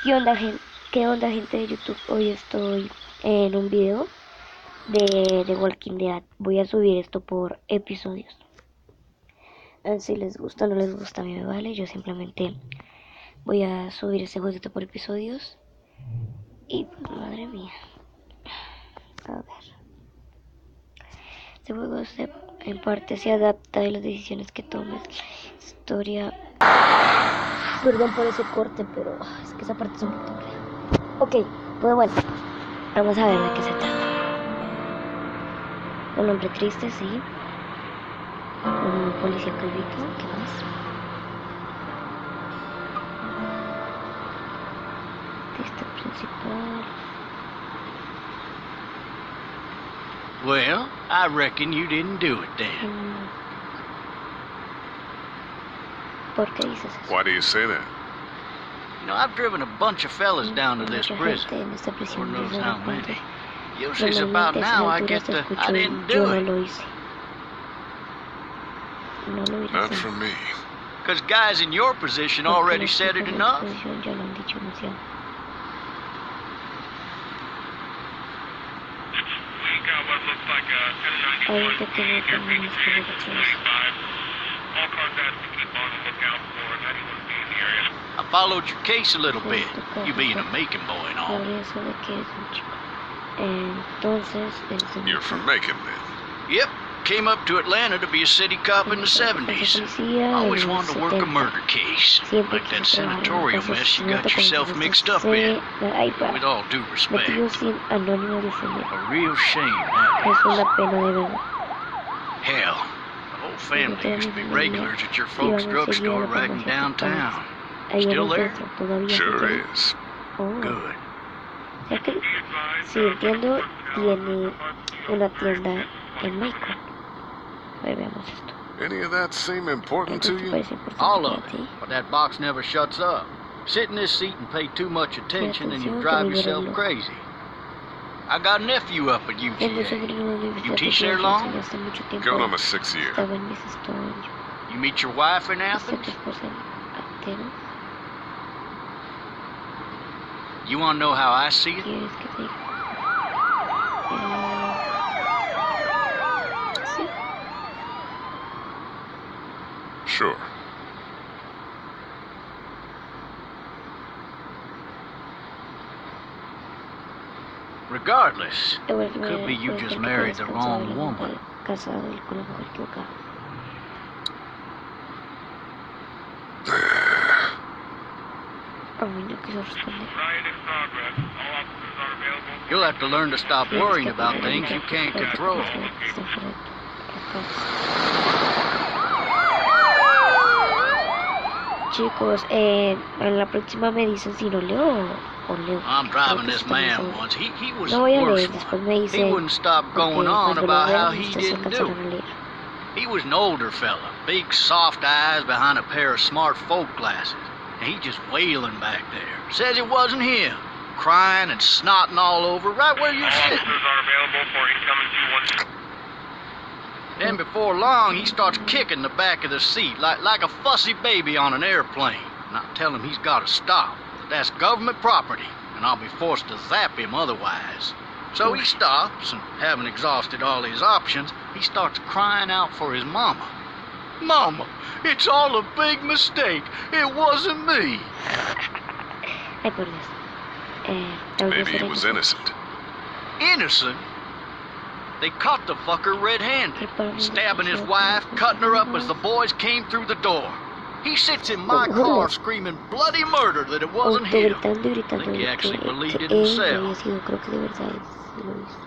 ¿Qué onda, gente de YouTube? Hoy estoy en un video de Walking Dead. Voy a subir esto por episodios. Si les gusta o no les gusta, a mí me vale. Yo simplemente voy a subir este jueguito por episodios. Y pues, madre mía. A ver. Este juego en parte se adapta de las decisiones que tomes. Historia. Perdón por ese corte, pero es que esa parte es un poquito enredada. Ok, pues bueno, vamos a ver de qué se trata. Un hombre triste, sí. Un policía calvito, ¿qué más? Artista principal. Well, I reckon you didn't do it then. ¿Por qué dices eso? Why do you say that? You know, I've driven a bunch of fellas down to this Mucha prison. gente en esta Lord prisión knows desde how la many. cuenta. Usually it's about now I get the I didn't Yo do no it. lo hice. No lo hubiera Not hecho. from me. Because guys in your position already said it enough. Ya lo han dicho demasiado. We got what looks like a Hay 1091 un pequeño here cambio en las correcciones. 35. All cars guys to keep on the lookout for 91B in the area. I followed your case a little bit. You being a Macon boy and all. Por eso de que es un chico. Entonces, You're from Macon, then. Yep. Came up to Atlanta to be a city cop in the 70s. Always wanted to work a murder case. Like that senatorial mess you got yourself mixed up in. With all due respect. Metido sin anónimo de señor. A real shame, Es that una pena de verdad. is. Hell, the whole family used to be regulars at your folks' drugstore right in downtown. Ahí en Still el there? centro, todavía Sure funciona. is. Oh. Good. O sea que, si entiendo, tiene una tienda en Macon. A ver, veamos esto. Any of that seem important to you? Parece importante All para of ti. it. But that box never shuts up. Sit in this seat and pay too much attention and you drive yourself crazy. I got a nephew up at En ese UGA. gringo de universidad You teach que there yo long? enseñé hace mucho tiempo. Going on my 6th year. Estaba en mi sexto año. You meet your wife in ¿Está tu Athens? esposa en Atenas? You want to know how I see it? ¿Quieres que te diga? Sí. Sure. Regardless, Could could be you just married the wrong woman. Casado y con la mujer equivocada. A mí no quiso responder. Riot in progress. All officers are available. You'll have to learn to stop worrying about things you can't control. Chicos, en la próxima me dicen si no leo o leo. I'm driving Creo que this sí también man sé. once. He was No voy a the leer, worst después one. me He dice. wouldn't stop Porque going on cuando lo about how vean, he ustedes didn't do alcanzarán a it. leer. He was an older fella, big soft eyes behind a pair of smart folk glasses. And he just wailing back there. Says it wasn't him. Crying and snotting all over right where you're All sitting. officers are available for incoming 212. Then before long, he starts kicking the back of the seat like a fussy baby on an airplane. And I tell him he's got to stop. That that's government property, and I'll be forced to zap him otherwise. So he stops, and having exhausted all his options, he starts crying out for his mama. Mama, it's all a big mistake. It wasn't me. Ay, por Dios. Tal vez Maybe he era was inocente. innocent. Innocent? They caught the fucker red-handed, stabbing his wife, cutting her up as the boys came through the door. He sits in my car screaming bloody murder that it wasn't him. Gritando y gritando I think he de actually believed it él himself. había sido, creo que de verdad sí lo hizo.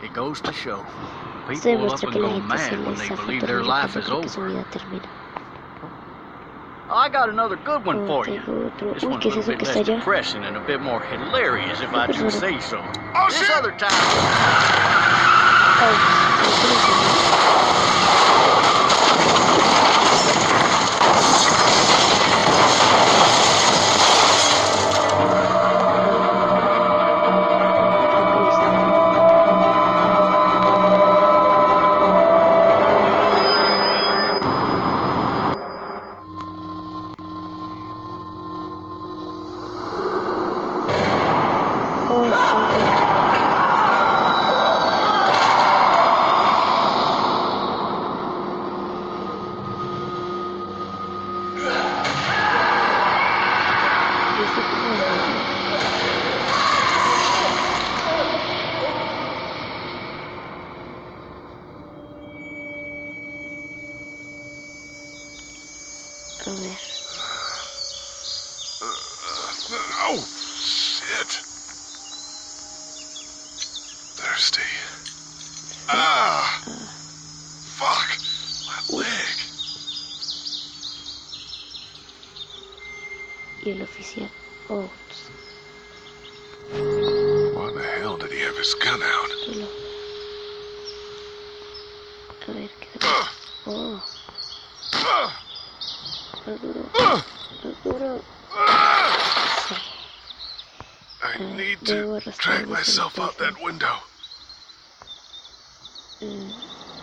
It goes to show. Esto People will up demuestra and que la go gente se mad when les they hace believe their terrible life cuando is cree que su over. vida termina. I got another good one for you. Tengo otro. This Uy, one's ¿qué a es little eso bit que less está allá? depressing and a bit more hilarious if I do say so. Oh, This shit! other time... Ay, ¿por qué lo enseñé? Creo que lo hice. oficial. Oh, Why the hell did he have his gun out? solo. A ver, ¿qué se pasa? Oh, más duro. Más duro. Sí. I need debo to arrastrar drag myself out that window. Y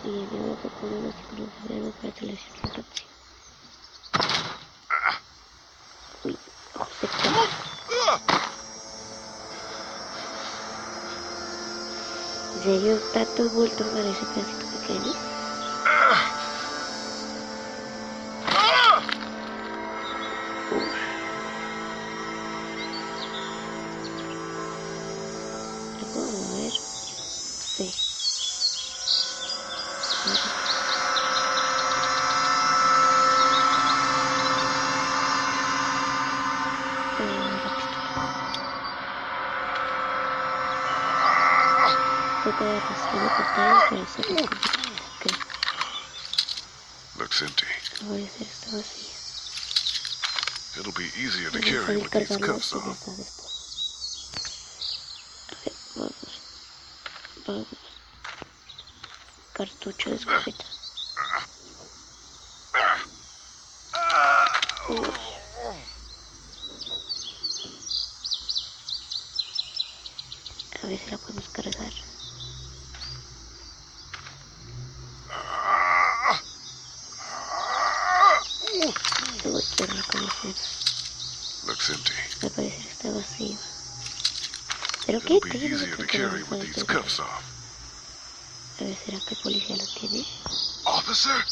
debo proponer los ciclos de freno para seleccionar la opción. Uy, oh, se cae. ¿En serio está todo vuelto para ese pedacito pequeño? ¿Lo puedo mover? Sí. Toca de arrastrar la pantalla para hacerlo ok. Looks empty. Al parecer está vacía. It'll be easier to Vamos a carry with these descargarlo cuffs después de off. esta después. A ver, vamos. Cartucho de escopeta. A ver si la podemos cargar. Luego quiero reconocer. Looks empty. Al parecer está vacío. ¿Pero qué? It'll be Tiene easier to que carry with these cuffs off. A ver, ¿será que el policía lo tiene? Officer?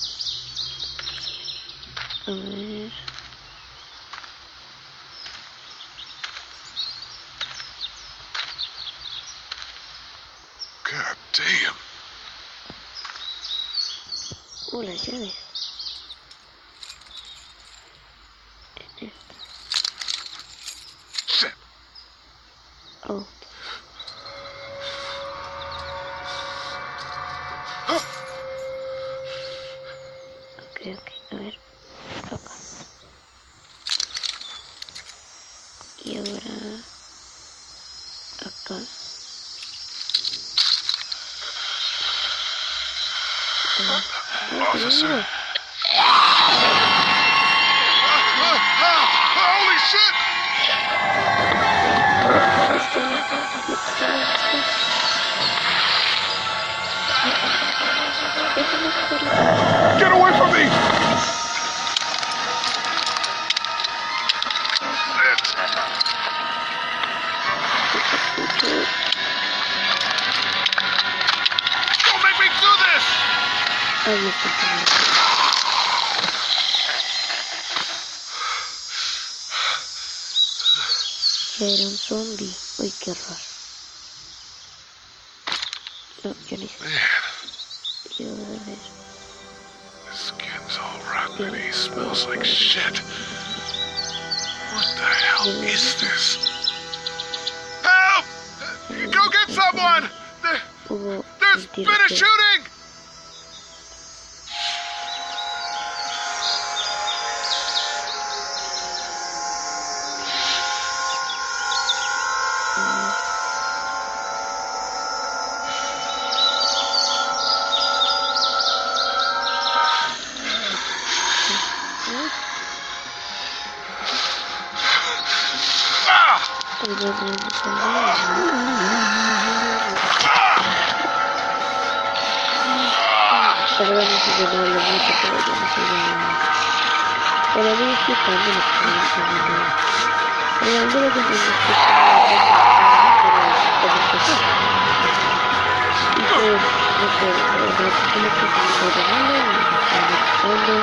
A ver. God damn. Las llaves. Shit. Oh. Ok, a ver. Acá. Y ahora acá. Officer. Holy shit! Get away from me! Don't make me do this! Ahí está. Era un zombie. Uy, qué horror. No, yo no hice. Yo a ver. His skin's all rotten and he smells like shit. What the hell is this? Help! Go get someone! There's been a shooting! Perdón si yo no hablo mucho, pero yo no soy de... Pero voy explicando lo que estoy enseñando. Realmente lo que estoy explicando y pues, no sé, como que se me está regando y me está explicando.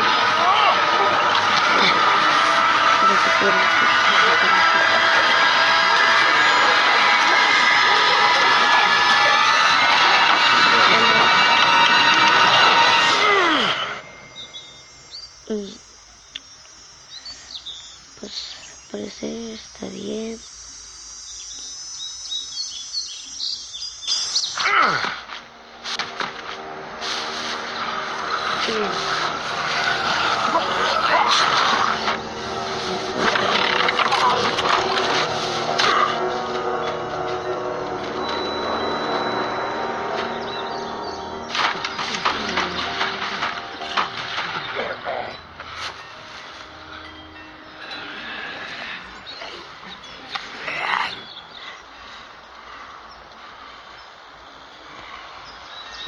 Pero se pueden pues parece está bien.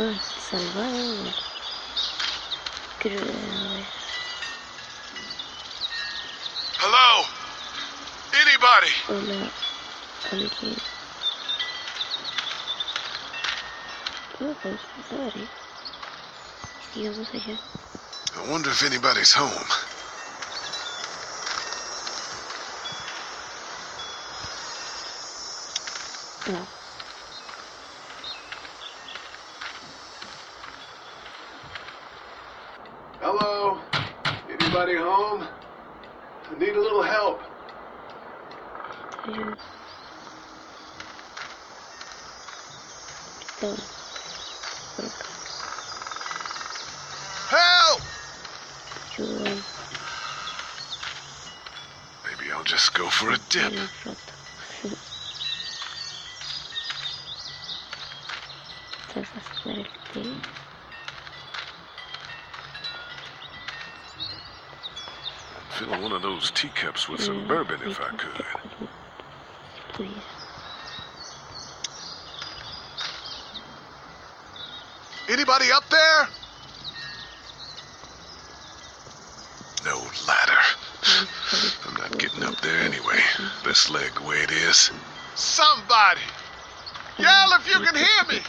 Ah, salvado. Creo, a ver. Hello? Anybody? Hola, alguien. Oh, pues, padre. Sigamos allá. I wonder if anybody's home. No. Hello? Anybody home? I need a little help. Ayuda. Todo. Por acá. Help! Ayuda. Maybe I'll just go for a dip. Un rato. Estás a hacer el té. Fill one of those teacups with some bourbon if I could. Anybody up there? No ladder. I'm not getting up there anyway. Best leg the way it is. Somebody! Yell if you can hear me!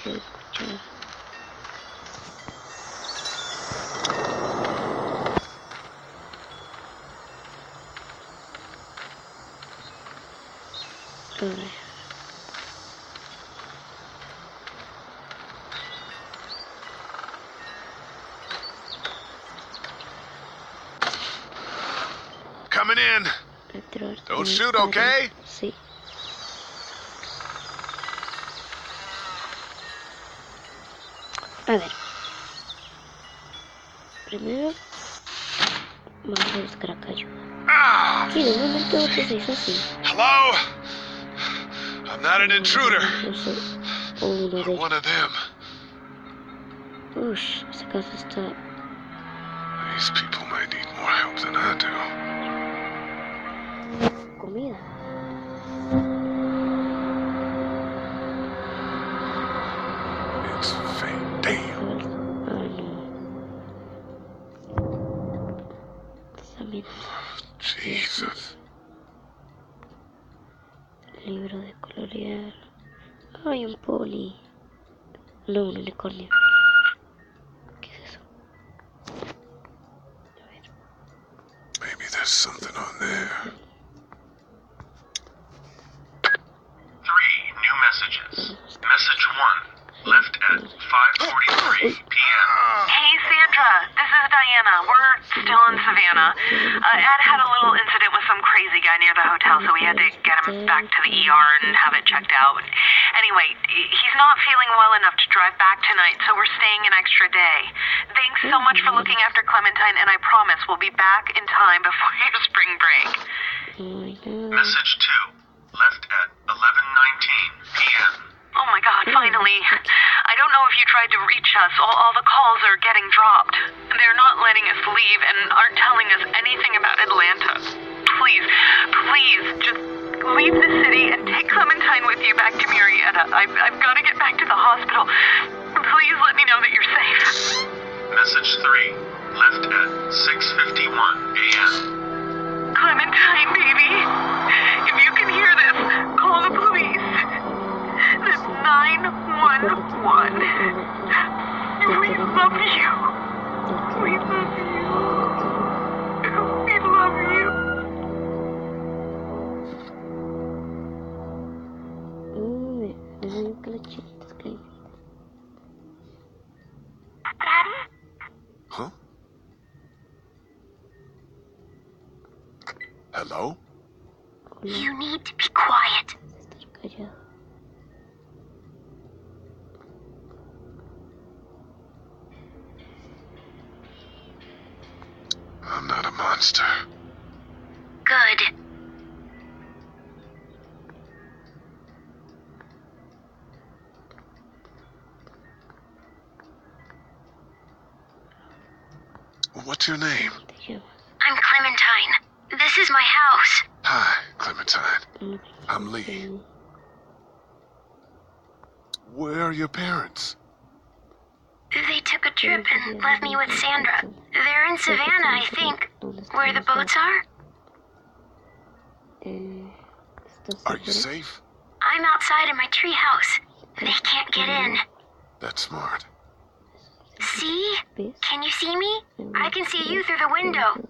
A ver. Coming in. Entrar. Don't shoot, okay? Sí. A ver. Primero vamos a buscar acá ayuda. Ah! Sí, de un momento a otro se hizo así. Hello? I'm not an intruder. No sé. O uno de But ellos. one of them. Ush, esa casa está. These people might need more help than I do. Comida. It's fake. Damn. Ah, no. También. Jesus. Libro de colorear. Ay, un poli. No, un unicornio. ¿Qué es eso? A ver. Maybe there's something on there. 3 new messages. Message 1, left at 5:43 p.m. Hey, Sandra, this is Diana. We're still in Savannah. Ed had a little incident with some crazy guy near the hotel, so we had to get him back to the ER and have it checked out. Anyway, he's not feeling well enough to drive back tonight, so we're staying an extra day. Thanks so much for looking after Clementine, and I promise we'll be back in time before your spring break. Oh my god. Message 2, left at 11:19 p.m. Oh my god, finally. I don't know if you tried to reach us. All the calls are getting dropped. They're not letting us leave and aren't telling us anything about Atlanta. Please, just leave the city and take Clementine with you back to Murrieta. I've got to get back to the hospital. Please let me know that you're safe. Message 3, left at 6:51 a.m. Clementine, baby. If you can hear this, call the police. That's 911. We love you. We love you. We love you. Me dio que la chiquita escribe. Daddy? Huh? Hello? You need to be quiet. Estar callado. I'm not a monster. Good. What's your name? Te llamas. I'm Clementine. This is my house. Hi, Clementine. No, I'm Lee. Where are your parents? road trip and left me with Sandra. They're in Savannah, I think, where the boats are. Are you safe? I'm outside in my treehouse. They can't get in. That's smart. See? Can you see me? I can see you through the window.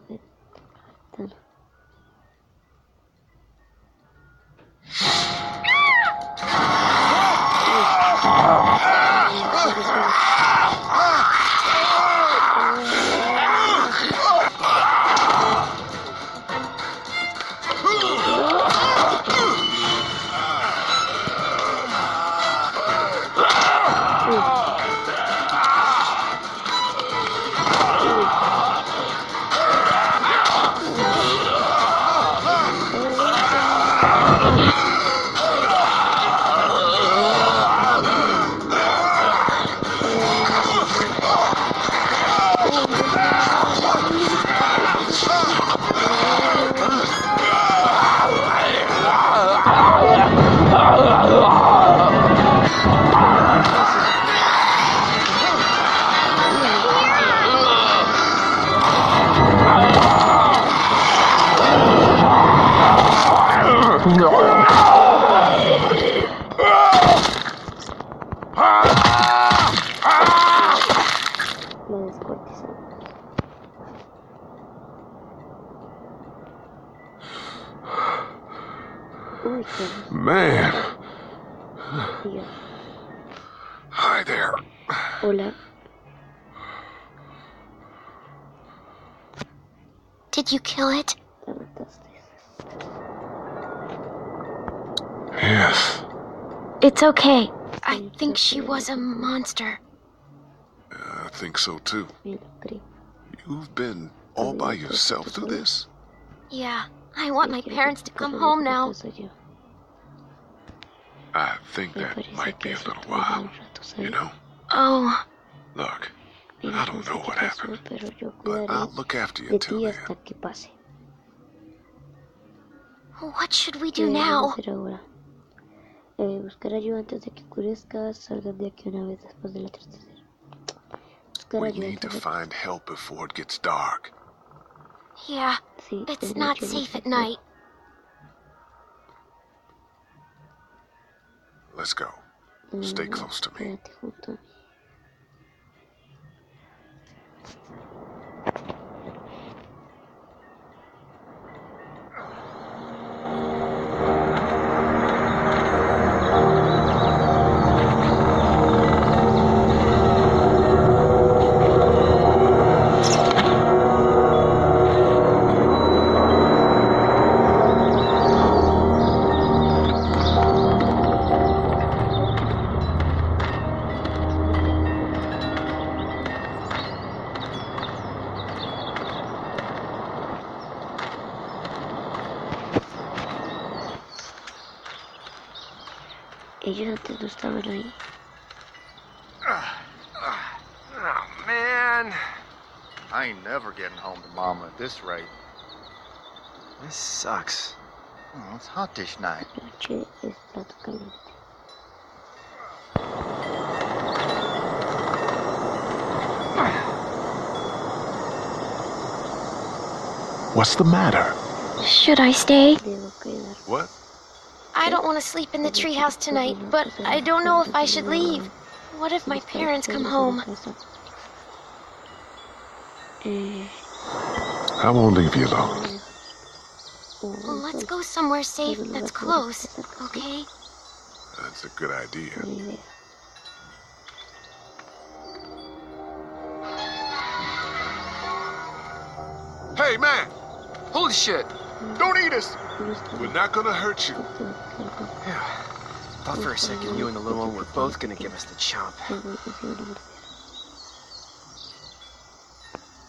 Man. Hi there. Hola. Did you kill it? Yes. It's okay. I think she was a monster. I think so too. You've been all by yourself through this? Yeah, I want my parents to come home now. I think that might be a little while, you know? Oh, Look, I don't know what happened, but I'll look after you until then. what should we do now? Buscar ayuda antes de que oscurezca, salgan de aquí una vez después del atardecer. We need to find help before it gets dark. Yeah, it's not safe at night. Let's go. Stay close to me. Ellos antes no estaban ahí. Oh, man. I ain't never getting home to Mama at this rate. This sucks. Oh, it's hot this night. Noche es plato caliente. What's the matter? Should I stay? Debo quedar. What? I don't want to sleep in the treehouse tonight, but I don't know if I should leave. What if my parents come home? I won't leave you alone. Well, let's go somewhere safe that's close, okay? That's a good idea. Hey, man! Holy shit! Don't eat us! We're not gonna hurt you. Yeah. Thought for a second you and the little one were both gonna give us the chomp.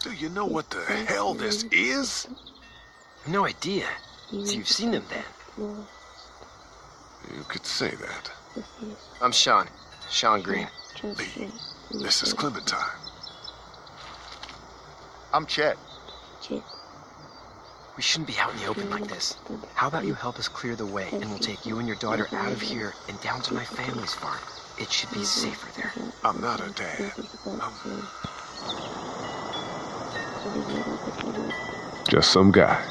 Do you know what the hell this is? No idea. So you've seen them then? You could say that. I'm Sean. Sean Green. Lee, this is Clementine. I'm Chet. We shouldn't be out in the open like this. How about you help us clear the way, and we'll take you and your daughter out of here and down to my family's farm. It should be safer there. I'm not a dad. Just some guy.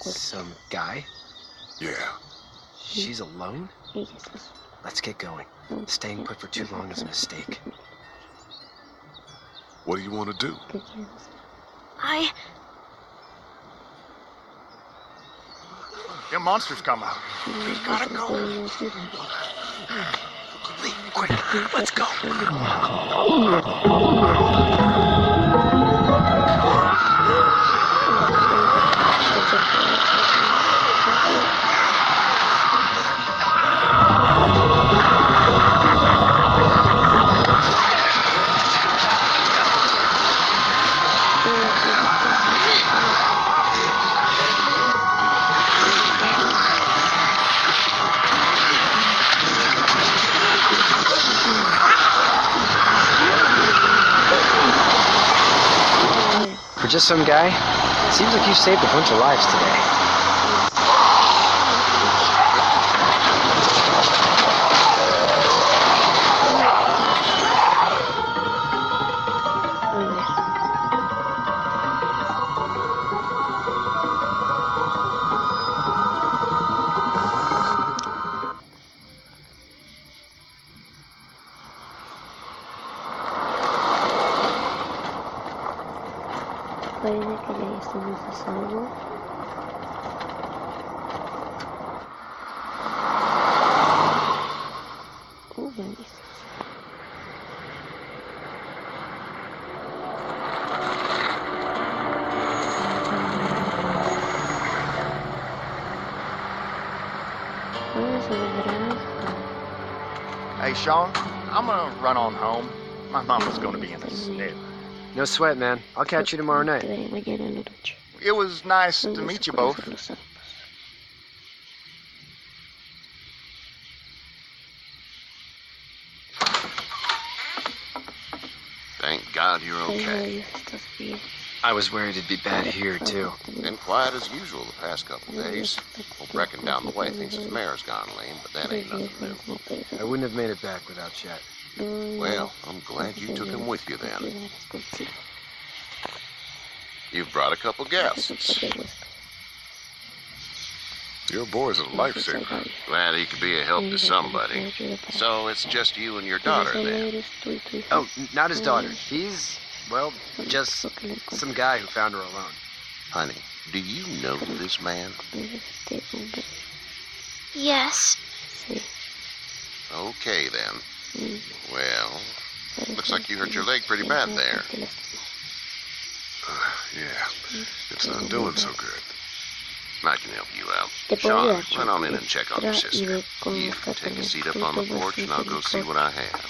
Some guy? Yeah. She's alone? Let's get going. Staying put for too long is a mistake. What do you want to do? Them monsters come out. We gotta go. Lee, quick, let's go. For just some guy, seems like you saved a bunch of lives today. Parece que ya estamos a salvo. Buenísimo. Hey, Sean, I'm gonna run on home. My mama's gonna be in a snip. No sweat, man. I'll catch you tomorrow night. It was nice to meet you both. Thank God you're okay. I was worried it'd be bad here, too. Been quiet as usual the past couple days. Hope Brecken down the way thinks his mare's gone lame, but that ain't nothing new. I wouldn't have made it back without Chet. Well, I'm glad you took him with you then. You've brought a couple guests. Your boy's a lifesaver. Glad he could be a help to somebody. So it's just you and your daughter then? Oh, not his daughter. He's, well, just some guy who found her alone. Honey, do you know this man? Yes. Okay then. Well, looks like you hurt your leg pretty bad there. Yeah, it's not doing so good. I can help you out. Sean, run on in and check on your sister. You take a seat up on the porch and I'll go see what I have.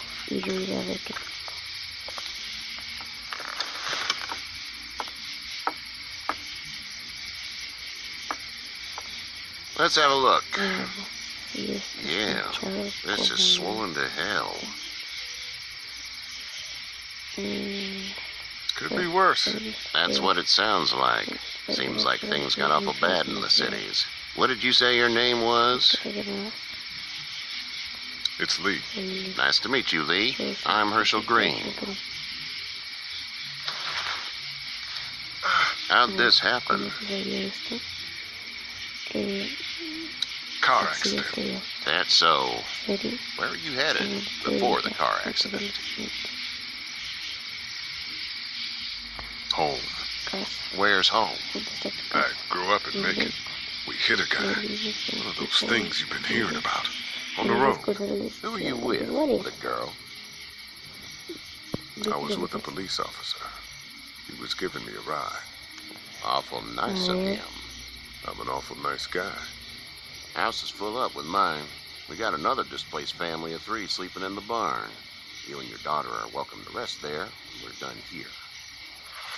Let's have a look. Yeah, this is swollen to hell. Could be worse. That's what it sounds like. Seems like things got awful bad in the cities. What did you say your name was? It's Lee. Nice to meet you, Lee. I'm Herschel Green. How'd this happen? Car accident. That's so. Where were you headed before the car accident? Home. Where's home? I grew up in Macon. We hit a guy. One of those things you've been hearing about. On the road. Who are you with? The girl? I was with a police officer. He was giving me a ride. Awful nice of him. I'm an awful nice guy. House is full up with mine. We got another displaced family of 3 sleeping in the barn. You and your daughter are welcome to rest there. We're done here.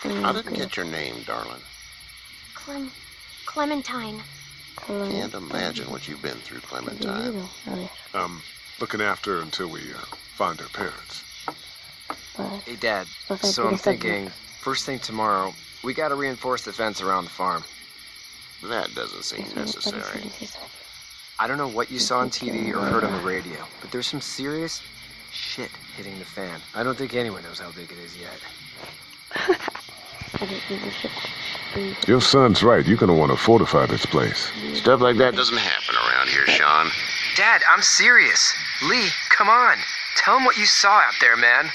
I didn't get your name, darling. Clementine. Can't imagine what you've been through, Clementine. Looking after her until we find her parents. Hey, Dad, so I'm thinking, first thing tomorrow, we gotta reinforce the fence around the farm. That doesn't seem Eso me parece necessary. necesario. I don't know what you saw on TV or heard on the radio, but there's some serious shit hitting the fan. I don't think anyone knows how big it is yet. A ver, no sé. Your son's right. You're gonna want to fortify this place. Stuff like that doesn't happen around here, Sean. Dad, I'm serious. Lee, come on. Tell him what you saw out there, man.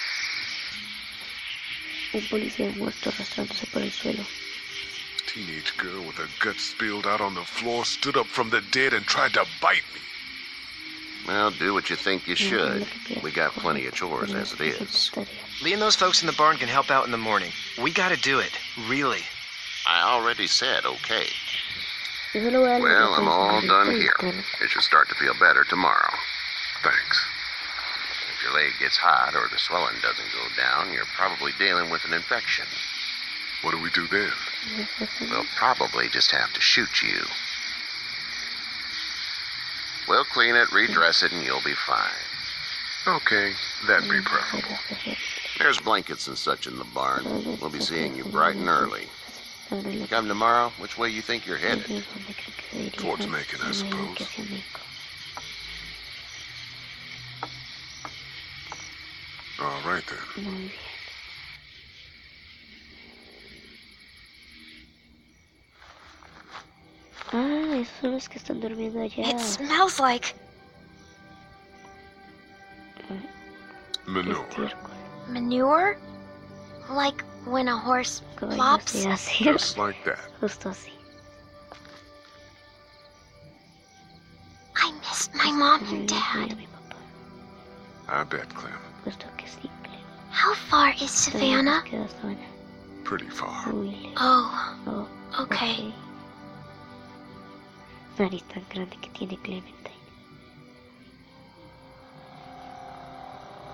Un policía muerto arrastrándose por el suelo. Teenage girl with her guts spilled out on the floor stood up from the dead and tried to bite me. Well, do what you think you should. We got plenty of chores as it is. Lee and those folks in the barn can help out in the morning. We gotta do it. Really. I already said okay. Yo solo voy a Well, I'm all done here. It should start to feel better tomorrow. Thanks. If your leg gets hot or the swelling doesn't go down, you're probably dealing with an infection. What do we do then? We'll probably just have to shoot you. We'll clean it, redress it, and you'll be fine. Okay, that'd be preferable. There's blankets and such in the barn. We'll be seeing you bright and early. Come tomorrow, which way you think you're headed? Towards Macon, I suppose. All right then. Muy bien. Ah, esos son los que están durmiendo allá. It smells like Manure. Estiércol. manure? Like when a horse Caballo plops? se hace. Just like that. Justo así. I miss my mom Muy and bien, dad. mira mi papá. I bet, Clem. Puesto que sí, Clem. How far is Savannah? ¿Dónde nos queda Savannah? Pretty far. Muy lejos. Oh, Oh, okay. Nariz tan grande que tiene Clementine.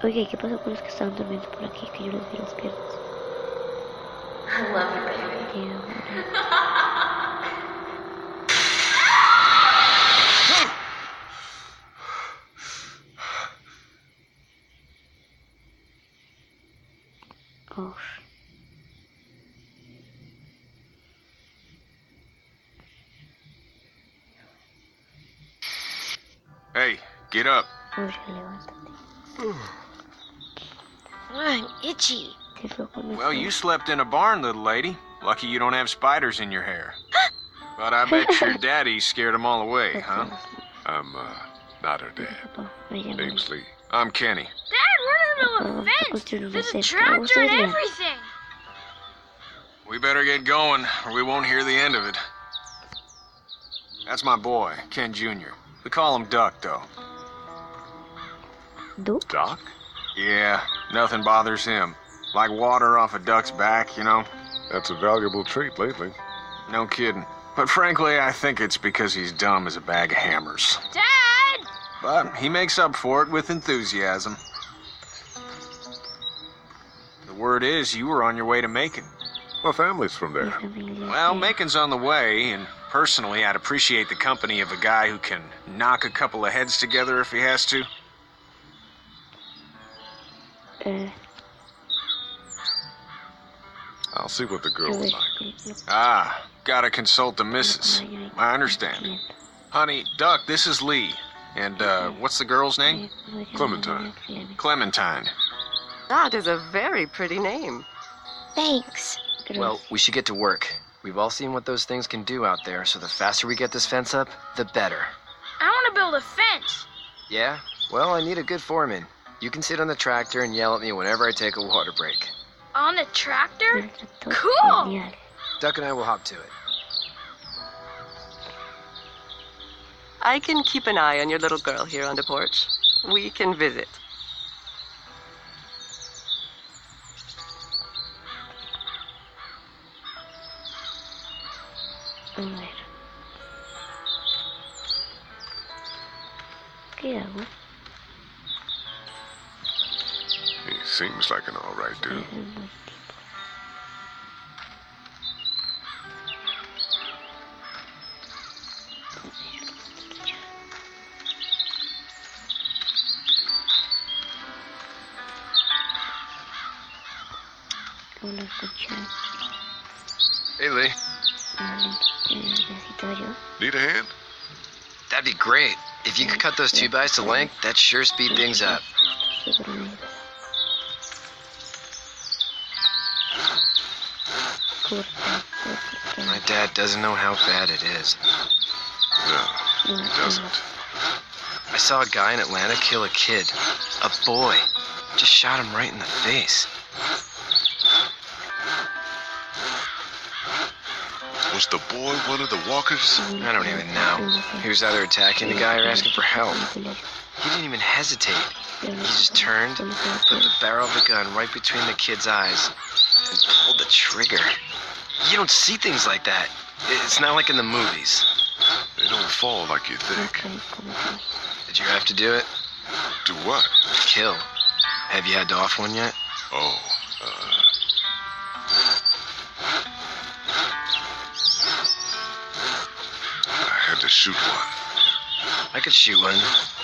Oye, ¿qué pasó con los que estaban durmiendo por aquí? Que yo les vi las piernas. I love you, baby. Yeah, bueno. Oh, Hey, get up. oye, levántate. I'm itchy. Qué loco no Well, sé. you slept in a barn, little lady. Lucky you don't have spiders in your hair. But I bet your daddy scared them all away, huh? I'm, not her dad. Papá, me llama Name's Lee. I'm Kenny. Dad, we're in the middle of a Papá, fence. construir una There's a cerca. tractor and Ustedes vean. everything. We better get going, or we won't hear the end of it. That's my boy, Ken Jr. We call him Duck, though. Duck? Doc? Yeah, nothing bothers him. Like water off a duck's back, you know? That's a valuable trait lately. No kidding. But frankly, I think it's because he's dumb as a bag of hammers. Dad! But he makes up for it with enthusiasm. The word is you were on your way to Macon. My family's from Mi there. familia. Well, sí. Macon's on the way, and personally, I'd appreciate the company of a guy who can knock a couple of heads together if he has to. I'll see what the girl a ver, would like. no- Ah, gotta consult the missus. I understand. Honey, Duck, this is Lee. And, what's the girl's name? Clementine. Clementine. That is a very pretty name. Thanks. Well, we should get to work. We've all seen what those things can do out there, so the faster we get this fence up, the better. I want to build a fence. Yeah? Well, I need a good foreman. You can sit on the tractor and yell at me whenever I take a water break. On the tractor? Cool. Cool. Duck and I will hop to it. I can keep an eye on your little girl here on the porch. We can visit. A ver. ¿Qué hago? He seems like an all right dude. Hola, escucha. Hey, Lee. Necesito ayuda. Need a hand? That'd be great. If you could cut those 2x to length, that'd sure speed things up. My dad doesn't know how bad it is. No, he doesn't. I saw a guy in Atlanta kill a kid. A boy. Just shot him right in the face. Was the boy one of the walkers? I don't even know. He was either attacking the guy or asking for help. He didn't even hesitate. He just turned, put the barrel of the gun right between the kid's eyes, and pulled the trigger. You don't see things like that. It's not like in the movies. They don't fall like you think. Did you have to do it? Do what? Kill. Have you had to off one yet? Oh, I had to shoot one. I could shoot one.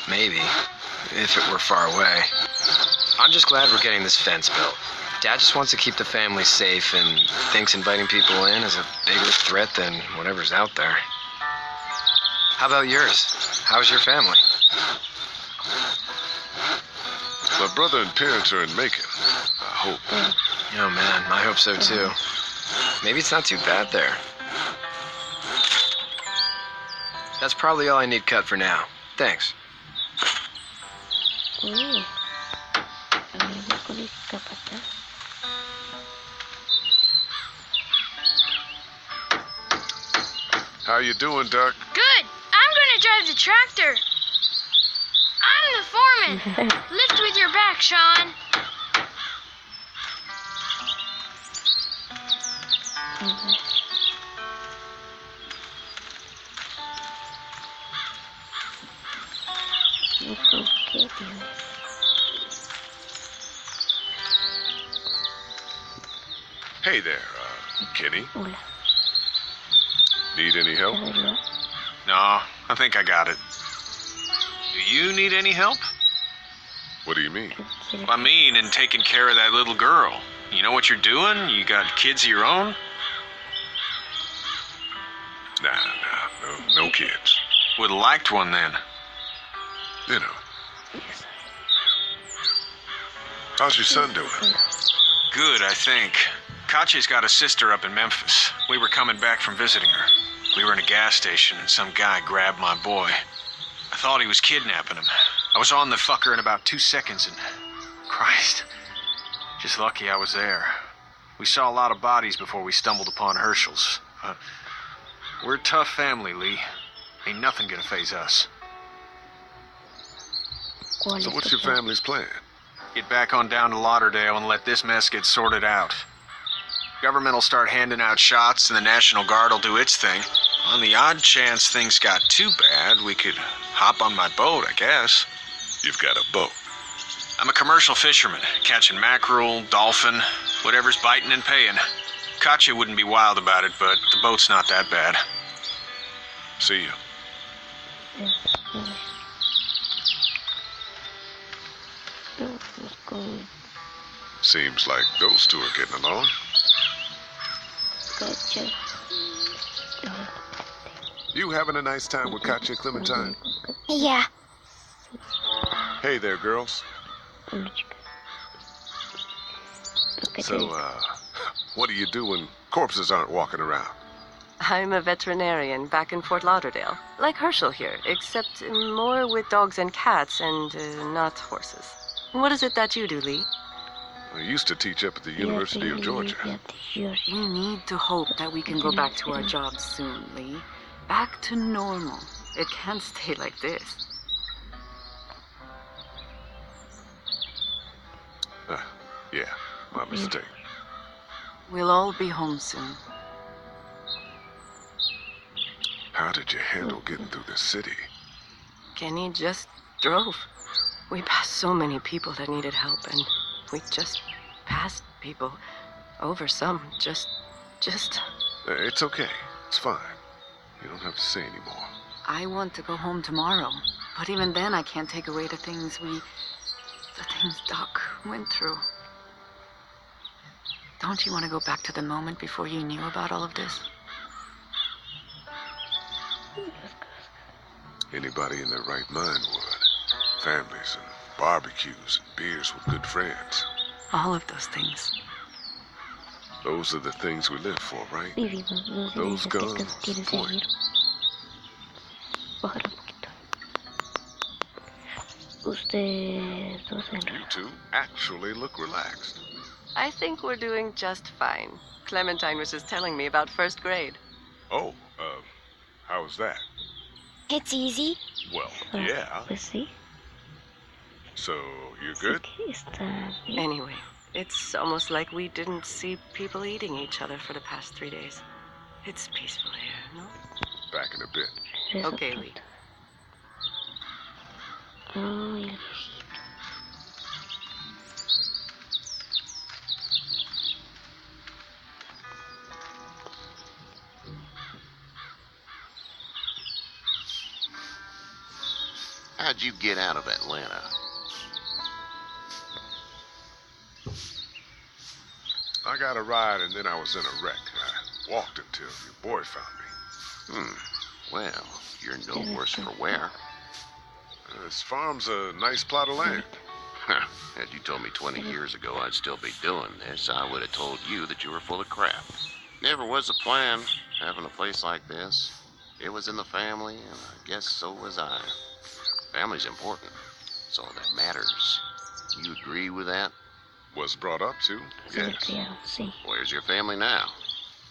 Maybe. If it were far away. I'm just glad we're getting this fence built. Dad just wants to keep the family safe and thinks inviting people in is a bigger threat than whatever's out there. How about yours? How's your family? My brother and parents are in Macon. I hope. Oh man, I hope so too. Maybe it's not too bad there. That's probably all I need cut for now. Thanks. How you doing, Doc? Good. I'm gonna drive the tractor. I'm the foreman. Lift with your back, Sean. Hey there, Kenny. Need any help? No, I think I got it. Do you need any help? What do you mean? I mean, in taking care of that little girl. You know what you're doing? You got kids of your own? No kids. Would've liked one then. You know. How's your son doing? Good, I think. Katya's got a sister up in Memphis. We were coming back from visiting her. We were in a gas station and some guy grabbed my boy. I thought he was kidnapping him. I was on the fucker in about 2 seconds and... Christ. Just lucky I was there. We saw a lot of bodies before we stumbled upon Herschel's. We're a tough family, Lee. Ain't nothing gonna faze us. So what's your family's plan? Get back on down to Lauderdale and let this mess get sorted out. Government will start handing out shots and the National Guard will do its thing. On the odd chance things got too bad, we could hop on my boat, I guess. You've got a boat? I'm a commercial fisherman, catching mackerel, dolphin, whatever's biting and paying. Katya wouldn't be wild about it, but the boat's not that bad. See you. Seems like those two are getting along. You having a nice time with Katya, Clementine? Yeah. Hey there, girls. So, what do you do when corpses aren't walking around? I'm a veterinarian back in Fort Lauderdale. Like Herschel here, except more with dogs and cats and not horses. What is it that you do, Lee? I used to teach up at the University of Georgia. We need to hope that we can go back to our jobs soon, Lee. Back to normal. It can't stay like this. Yeah, my mistake. We'll all be home soon. How did you handle getting through the city? Kenny just drove. We passed so many people that needed help, and we just passed people. Over some, just... It's okay. It's fine. You don't have to say anymore. I want to go home tomorrow, but even then I can't take away the things Doc went through. Don't you want to go back to the moment before you knew about all of this? Anybody in their right mind would. Families and barbecues and beers with good friends. All of those things. Those are the things we live for, right? Vivimos, no sé Those si este guns, caso tiene point. seguir. Bájalo un poquito. Ustedes dos en You two actually look relaxed. I think we're doing just fine. Clementine was just telling me about first grade. Oh, how's that? It's easy. Well, yeah. Pues sí. So, you're good? Está bien. Anyway, it's almost like we didn't see people eating each other for the past 3 days. It's peaceful here, no? Back in a bit. Eso Okay, pronto. Lee. Ay, el viejito. How'd you get out of Atlanta? I got a ride and then I was in a wreck. I walked until your boy found me. Well, you're no worse for wear. This farm's a nice plot of land. Had you told me 20 years ago I'd still be doing this, I would have told you that you were full of crap. Never was a plan, having a place like this. It was in the family, and I guess so was I. Family's important. It's all that matters. You agree with that? Was brought up to, Se le yes. criaron, sí. Where's your family now?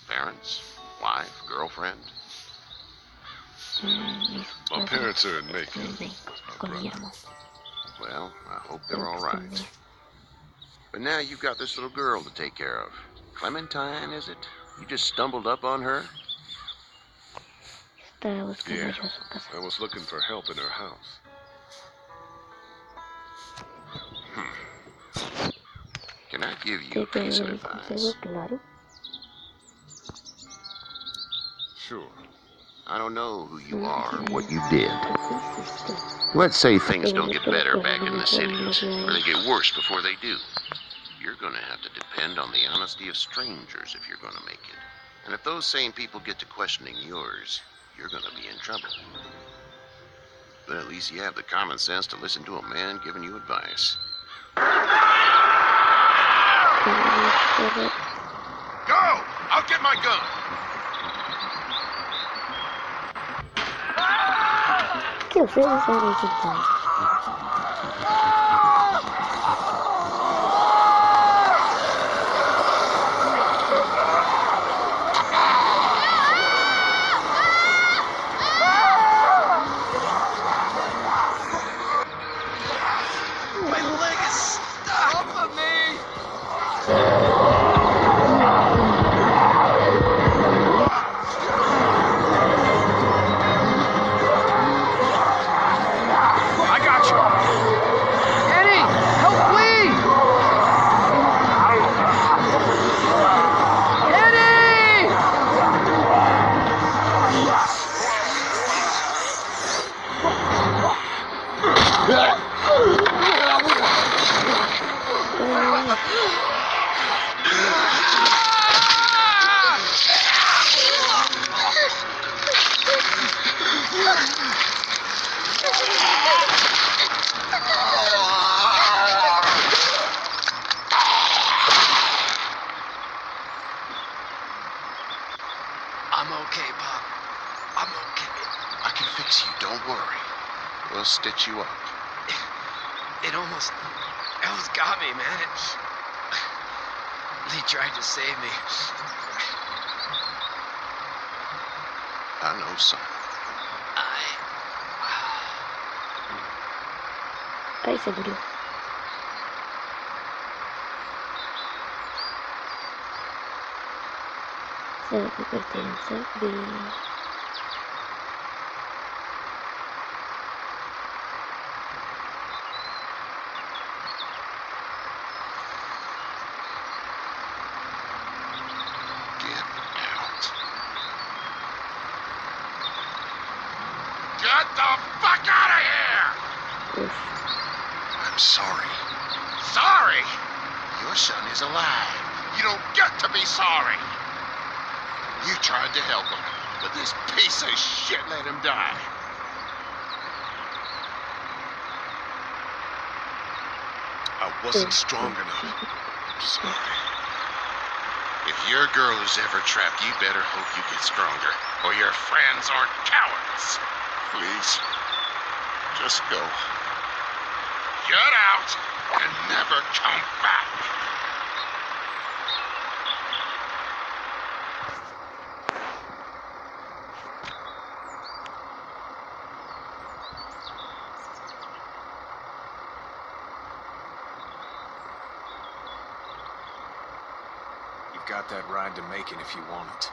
Parents? Wife? Girlfriend? Mis My padres parents are in están Macon. en México con Guillermo. Well, I hope they're Espero all que estén right. bien. But now you've got this little girl to take care of. Clementine, is it? You just stumbled up on her? Estaba buscando Yeah, yo su casa. I was looking for help in her house. Can I give you ¿Te a piece of puedo dar un advice? consejo? Claro. Sure. I don't know who you are or what you did. Let's say things don't get better back in the cities, or they get worse before they do. You're gonna have to depend on the honesty of strangers if you're gonna make it. And if those same people get to questioning yours, you're gonna be in trouble. But at least you have the common sense to listen to a man giving you advice. Go! I'll get my gun! ¿Qué ustedes saben sentados? My leg is stuck! Off of me! I got you! Eddie! Help Lee! Eddie! I'm okay, Pop. I'm okay. I can fix you, don't worry. We'll stitch you up. It almost got me, man. Lee tried to save me. I know, son. Ahí se murió. Se va a convertir en zombie. Get out. Get the fuck out of here! Uf. I'm sorry. Sorry! Your son is alive. You don't get to be sorry! You tried to help him, but this piece of shit let him die. I wasn't strong enough. I'm sorry. If your girl is ever trapped, you better hope you get stronger, or your friends aren't cowards. Please, just go. Get out and never come back. You've got that ride to Macon if you want it.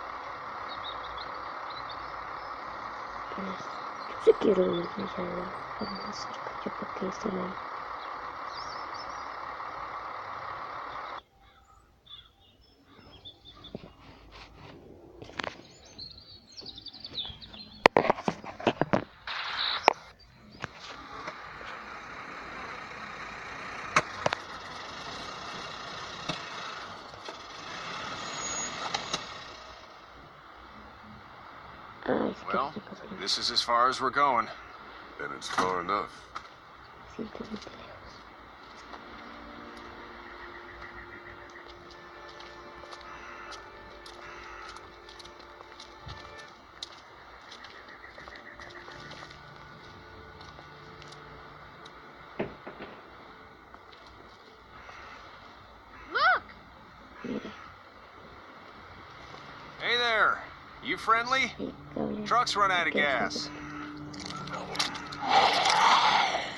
Yo sí quiero irme ya a más cerca, yo porque este man. Well, this is as far as we're going. And it's far enough. Simplemente lejos. Look! Mire, Hey there. You friendly? el cable. Truck's run out of que es gas.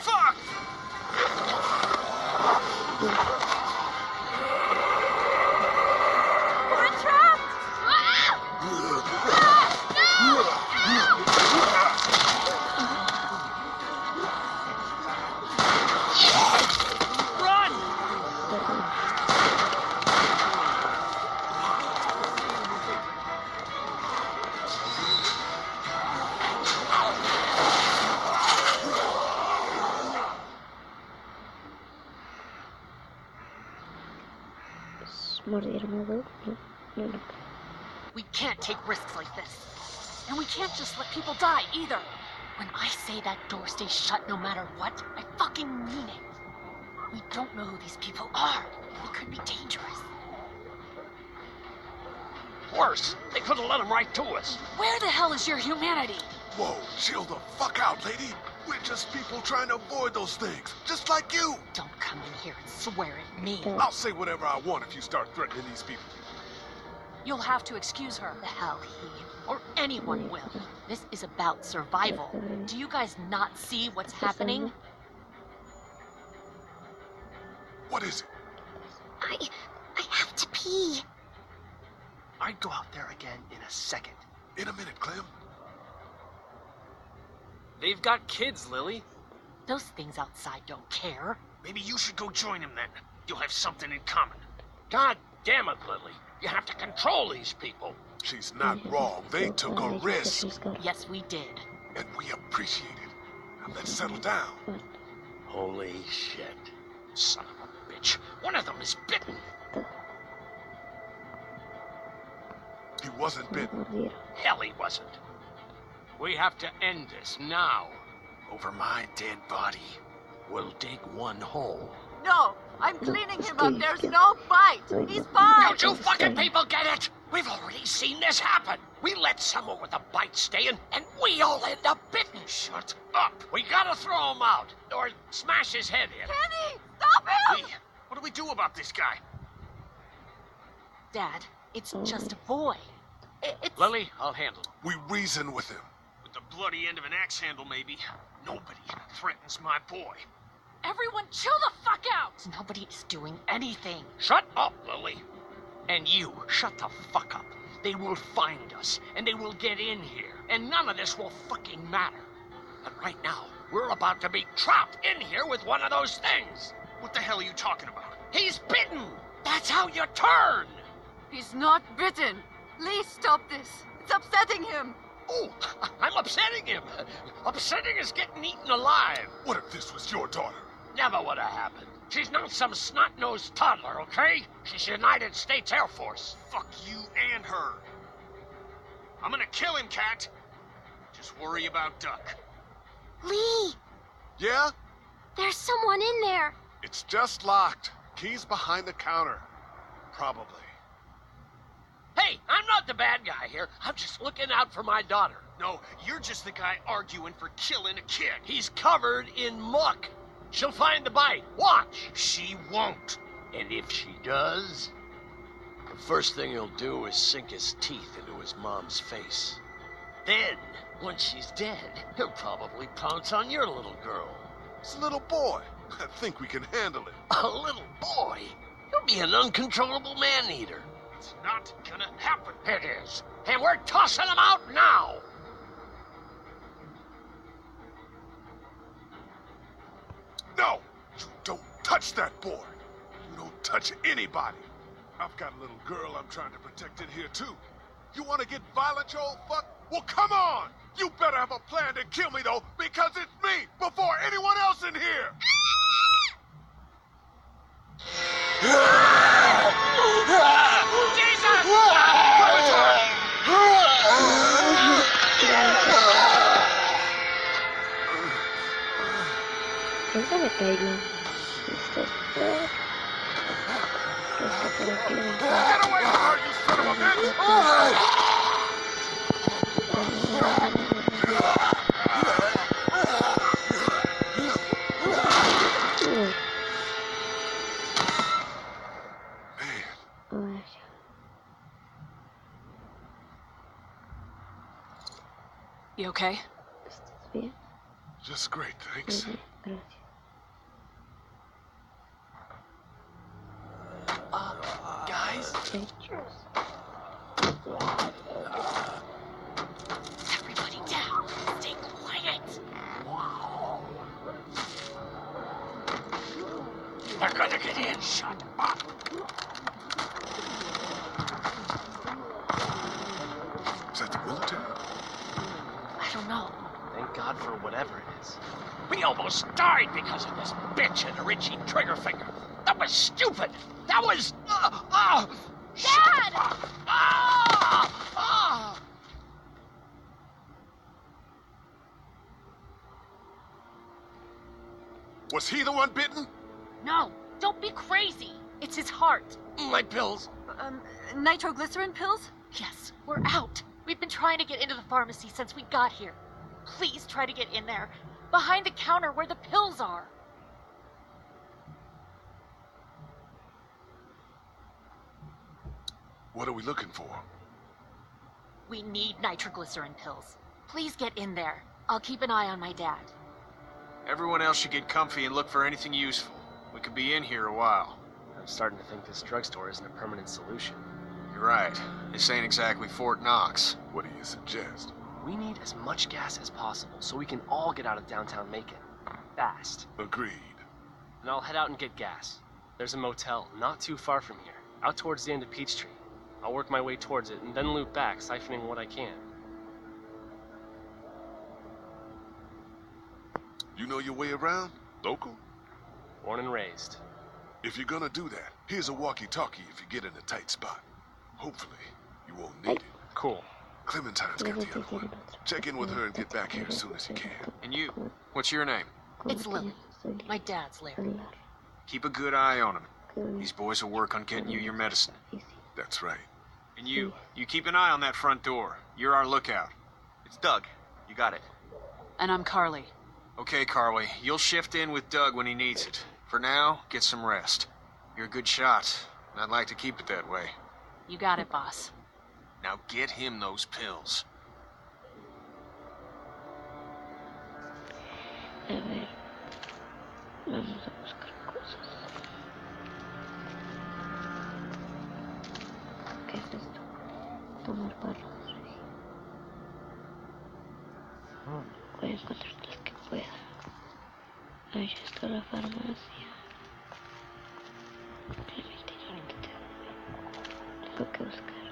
Fuck! We're trapped! Ah! Morderme a dos, no. We can't take risks like this. And we can't just let people die either. When I say that door stays shut no matter what, I fucking mean it. We don't know who these people are. It could be dangerous. Worse, they could have let them right to us. Where the hell is your humanity? Whoa, chill the fuck out, lady. We're just people trying to avoid those things, just like you. Don't come in here and swear at me. I'll say whatever I want if you start threatening these people. You'll have to excuse her. The hell he or anyone will. This is about survival. Do you guys not see what's happening? What is it? I have to pee. I'd go out there again in a second. In a minute, Clem. They've got kids, Lily. Those things outside don't care. Maybe you should go join them then. You'll have something in common. God damn it, Lily. You have to control these people. She's not wrong. They took a risk. Yes, we did. And we appreciate it. Now let's settle down. Holy shit. Son of a bitch. One of them is bitten. He wasn't bitten. Hell, he wasn't. We have to end this now. Over my dead body. We'll dig one hole. No, I'm cleaning him up. There's no bite. He's fine. Don't you fucking people get it? We've already seen this happen. We let someone with a bite stay in, and we all end up bitten. Shut up. We gotta throw him out, or smash his head in. Kenny, stop him! What do we do about this guy? Dad, it's just a boy. It's... Lily, I'll handle him. We reason with him. With the bloody end of an axe handle, maybe. Nobody threatens my boy. Everyone chill the fuck out! Nobody is doing anything. Shut up, Lily. And you, shut the fuck up. They will find us, and they will get in here, and none of this will fucking matter. But right now, we're about to be trapped in here with one of those things. What the hell are you talking about? He's bitten! That's how you turn! He's not bitten. Lee, stop this. It's upsetting him. Oh, I'm upsetting him. Upsetting is getting eaten alive. What if this was your daughter? Never would have happened. She's not some snot-nosed toddler, okay? She's United States Air Force. Fuck you and her. I'm gonna kill him, Cat. Just worry about Duck. Lee, Yeah? there's someone in there. It's just locked. Key's behind the counter. Probably. Hey, I'm not the bad guy here. I'm just looking out for my daughter. No, you're just the guy arguing for killing a kid. He's covered in muck. She'll find the bite. Watch. She won't. And if she does, the first thing he'll do is sink his teeth into his mom's face. Then, once she's dead, he'll probably pounce on your little girl. It's a little boy. I think we can handle it. A little boy? He'll be an uncontrollable man-eater. It's not gonna happen. It is. And we're tossing him out now. No! You don't touch that boy. You don't touch anybody. I've got a little girl I'm trying to protect in here, too. You want to get violent, you old fuck? Well, come on! You better have a plan to kill me, though, because it's me before anyone else in here! Siempre me caigo. Esto es peor. Por aquí le Get away from her, you son of a bitch! You okay? ¿Estás bien? Just great, thanks. Gracias. Guys? Everybody down. Stay quiet. They're gonna get in. Shut up. Is that the military? I don't know. Thank God for whatever it is. We almost died because of this bitch and her itchy trigger finger. That was stupid. That was... Dad! Was he the one bitten? No, don't be crazy. It's his heart. My pills. Nitroglycerin pills? Yes, we're out. We've been trying to get into the pharmacy since we got here. Please try to get in there. Behind the counter where the pills are. What are we looking for? We need nitroglycerin pills. Please get in there. I'll keep an eye on my dad. Everyone else should get comfy and look for anything useful. We could be in here a while. I'm starting to think this drugstore isn't a permanent solution. You're right. This ain't exactly Fort Knox. What do you suggest? We need as much gas as possible so we can all get out of downtown Macon. Fast. Agreed. And I'll head out and get gas. There's a motel not too far from here, out towards the end of Peachtree. I'll work my way towards it and then loop back, siphoning what I can. You know your way around? Local? Born and raised. If you're gonna do that, here's a walkie-talkie if you get in a tight spot. Hopefully, you won't need it. Cool. Clementine's got the other one. Check in with her and get back here as soon as you can. And you, what's your name? It's Lily. My dad's Larry. Keep a good eye on him. These boys will work on getting you your medicine. That's right. And you keep an eye on that front door. You're our lookout. It's Doug. You got it. And I'm Carly. Okay, Carly, you'll shift in with Doug when he needs it. For now, get some rest. You're a good shot, and I'd like to keep it that way. You got it, boss. Now get him those pills. A ver. Vamos a buscar cosas. ¿Qué es esto? Tomar barras. Voy a encontrar las que pueda. Ahí está la farmacia. Clementina, ahorita tengo que buscar.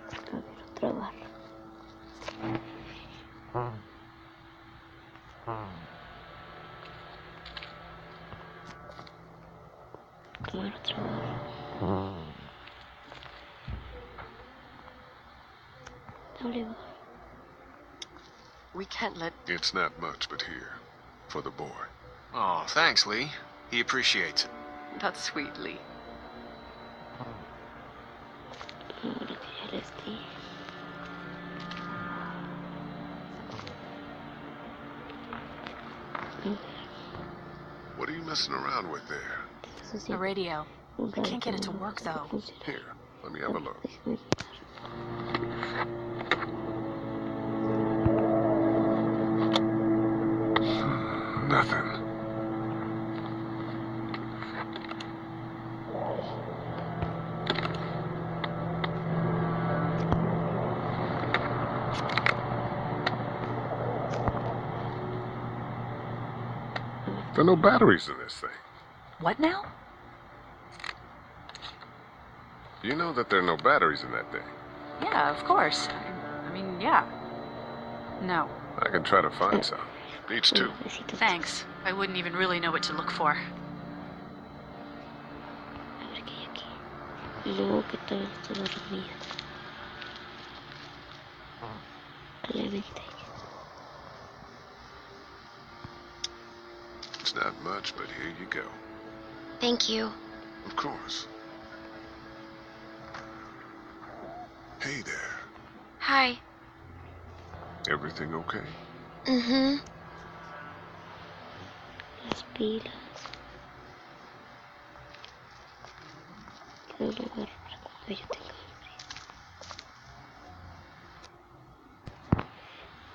A ver, otra barra. Tomar otra barra. Oliva. We can't let... It's not much, but here. For the boy. Oh, thanks, Lee. He appreciates it. That's sweet, Lee. Ahora que ya les di. What are you messing around with there? A radio. I can't get it to work, though. Here, let me have a look. Nothing. There are no batteries in this thing. What now? You know that there are no batteries in that thing. Yeah, of course. I mean, yeah. No. I can try to find some. Needs two. Thanks. I wouldn't even really know what to look for. A ver qué hay aquí. No, que todavía estoy dormida. Claramente. It's not much, but here you go. Thank you. Of course. Hey there. Hi. Everything okay? Mm-hmm. Las pilas. Un lugar para cuando yo tenga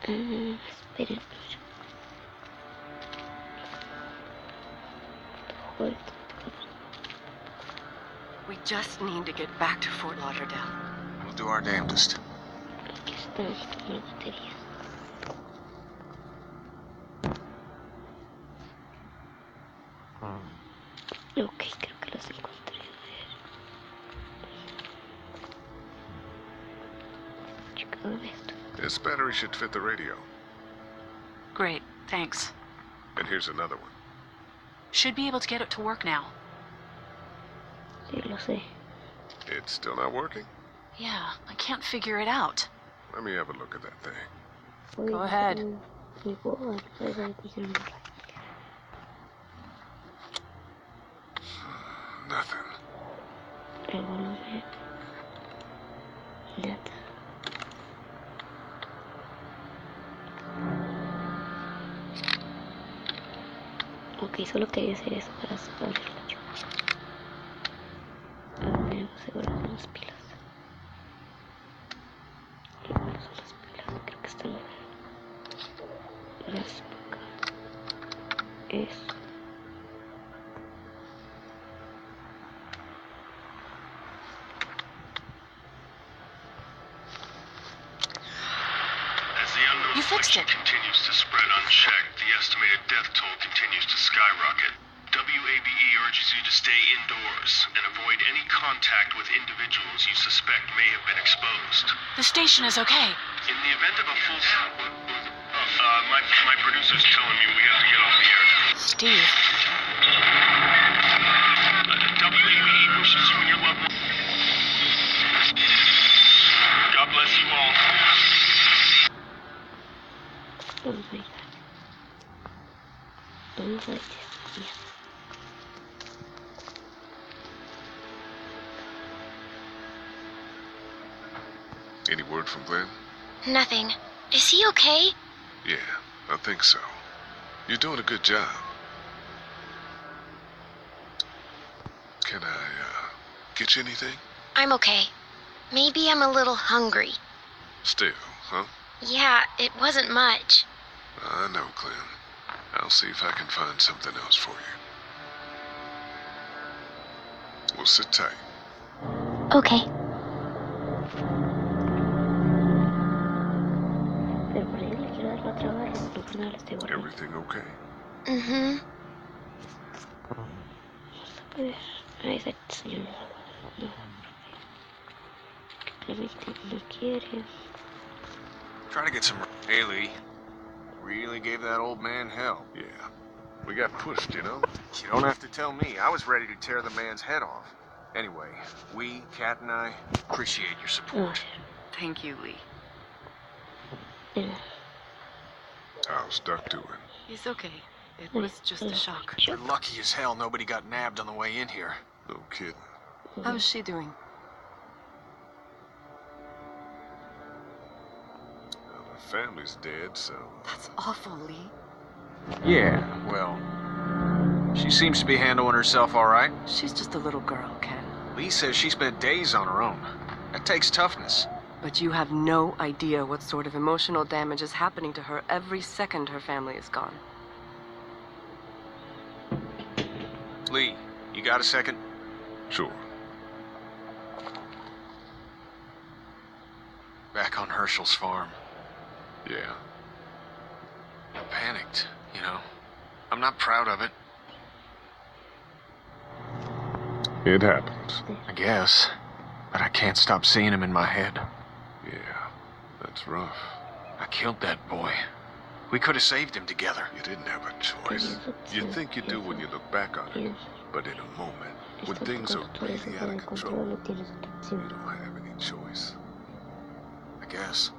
hambre. Esperen. We just need to get back to Fort Lauderdale. We'll do our damnedest. Aquí está la batería. Ok, creo que las encontré. Chica, esto. This battery should fit the radio. Great, thanks. And here's another one. Should be able to get it to work now. Sí, lo sé. It's still not working? Yeah, I can't figure it out. Let me have a look at that thing. Go ahead. Nothing. El volumen. Nada. Ok, solo quería hacer eso para abrirlo yo. Ahora debo asegurar las pilas. ¿Dónde son las pilas? Creo que están las por acá. Eso. You fixed it. Continues to spread unchecked. The estimated death toll continues to skyrocket. WABE urges you to stay indoors and avoid any contact with individuals you suspect may have been exposed. The station is okay. In the event of a full... my producer's telling me we have to get off the air. Steve. WABE wishes you and your loved ones. God bless you all. Oh my god. Don't like this. Yeah. Any word from Glenn? Nothing. Is he okay? Yeah, I think so. You're doing a good job. Can I, get you anything? I'm okay. Maybe I'm a little hungry. Still, huh? Yeah, it wasn't much. I know, Glenn. I'll see if I can find something else for you. Well, sit tight. Okay. Everything okay? Mm-hmm. Try to get some... Hey, Lee. Really gave that old man hell. Yeah. We got pushed, you know? You don't have to tell me. I was ready to tear the man's head off. Anyway, we, Kat and I, appreciate your support. Thank you, Lee. How's Duck doing? He's okay. It was just a shock. You're lucky as hell nobody got nabbed on the way in here. No kidding. How's she doing? Well, her family's dead, so... That's awful, Lee. Yeah, well, she seems to be handling herself all right. She's just a little girl, Ken. Lee says she spent days on her own. That takes toughness. But you have no idea what sort of emotional damage is happening to her every second her family is gone. Lee, you got a second? Sure. Back on Herschel's farm. Yeah. I panicked, you know. I'm not proud of it. It happens. I guess. But I can't stop seeing him in my head. Yeah, that's rough. I killed that boy. We could have saved him together. You didn't have a choice. You think you do when you look back on it. But in a moment, when things are really out of control, you don't have any choice. I guess.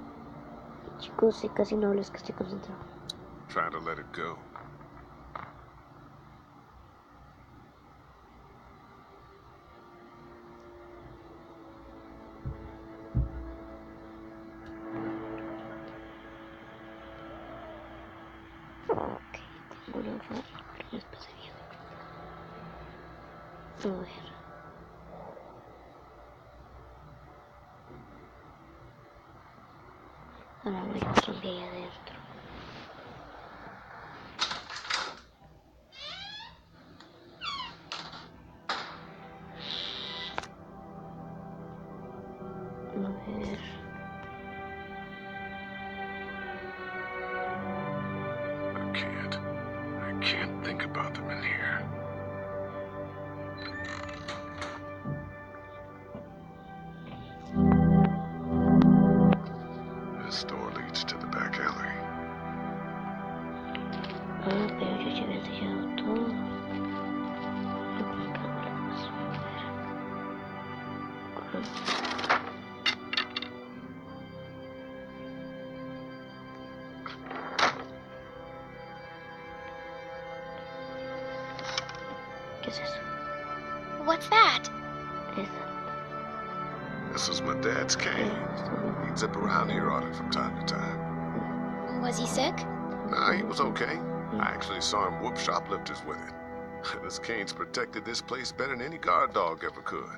Chicos, casi no hablo, es que estoy concentrado. Try to let it go. Ok, tengo una forma que les pase bien. A ver. Ahora voy a quién de ahí adentro. A ver. I can't think about them in here. This door leads to the back alley. Ah, pero yo ya había sellado todo. Las cámaras. A ver. ¿Qué es eso? What's that? This was my dad's cane. He'd zip around here on it from time to time. Was he sick? Nah, he was okay. I actually saw him whoop shoplifters with it. This cane's protected this place better than any guard dog ever could.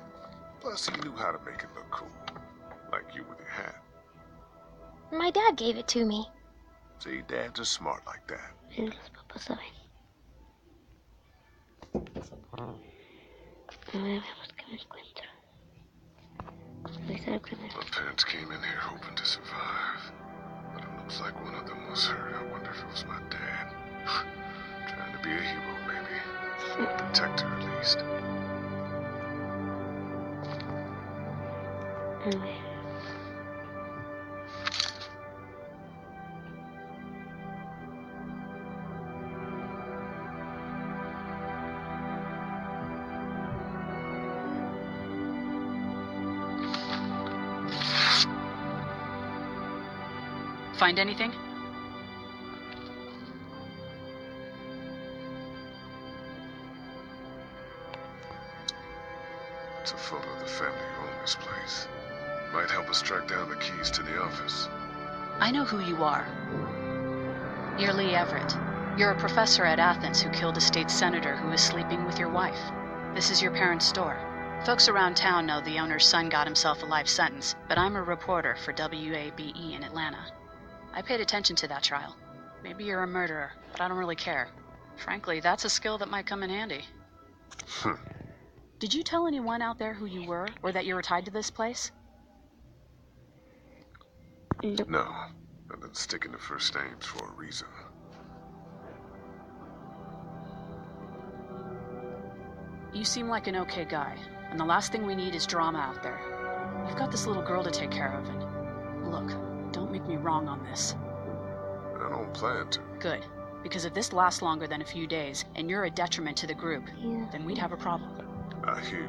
Plus, he knew how to make it look cool. Like you with your hat. My dad gave it to me. See, dads are smart like that. Los papás saben. A ver, veamos qué me encuentro. Revisar primero. My parents came in here hoping to survive. But it looks like one of them was hurt. I wonder if it was my dad. Trying to be a hero, maybe. A protector, at least. A ver. Find anything? It's a photo of the family who own this place. Might help us track down the keys to the office. I know who you are. You're Lee Everett. You're a professor at Athens who killed a state senator who was sleeping with your wife. This is your parents' store. Folks around town know the owner's son got himself a life sentence, but I'm a reporter for WABE in Atlanta. I paid attention to that trial. Maybe you're a murderer, but I don't really care. Frankly, that's a skill that might come in handy. Did you tell anyone out there who you were, or that you were tied to this place? No. I've been sticking to first names for a reason. You seem like an okay guy, and the last thing we need is drama out there. You've got this little girl to take care of, and look, don't make me wrong on this. I don't plan to. Good, because if this lasts longer than a few days, and you're a detriment to the group, then we'd have a problem. I hear you.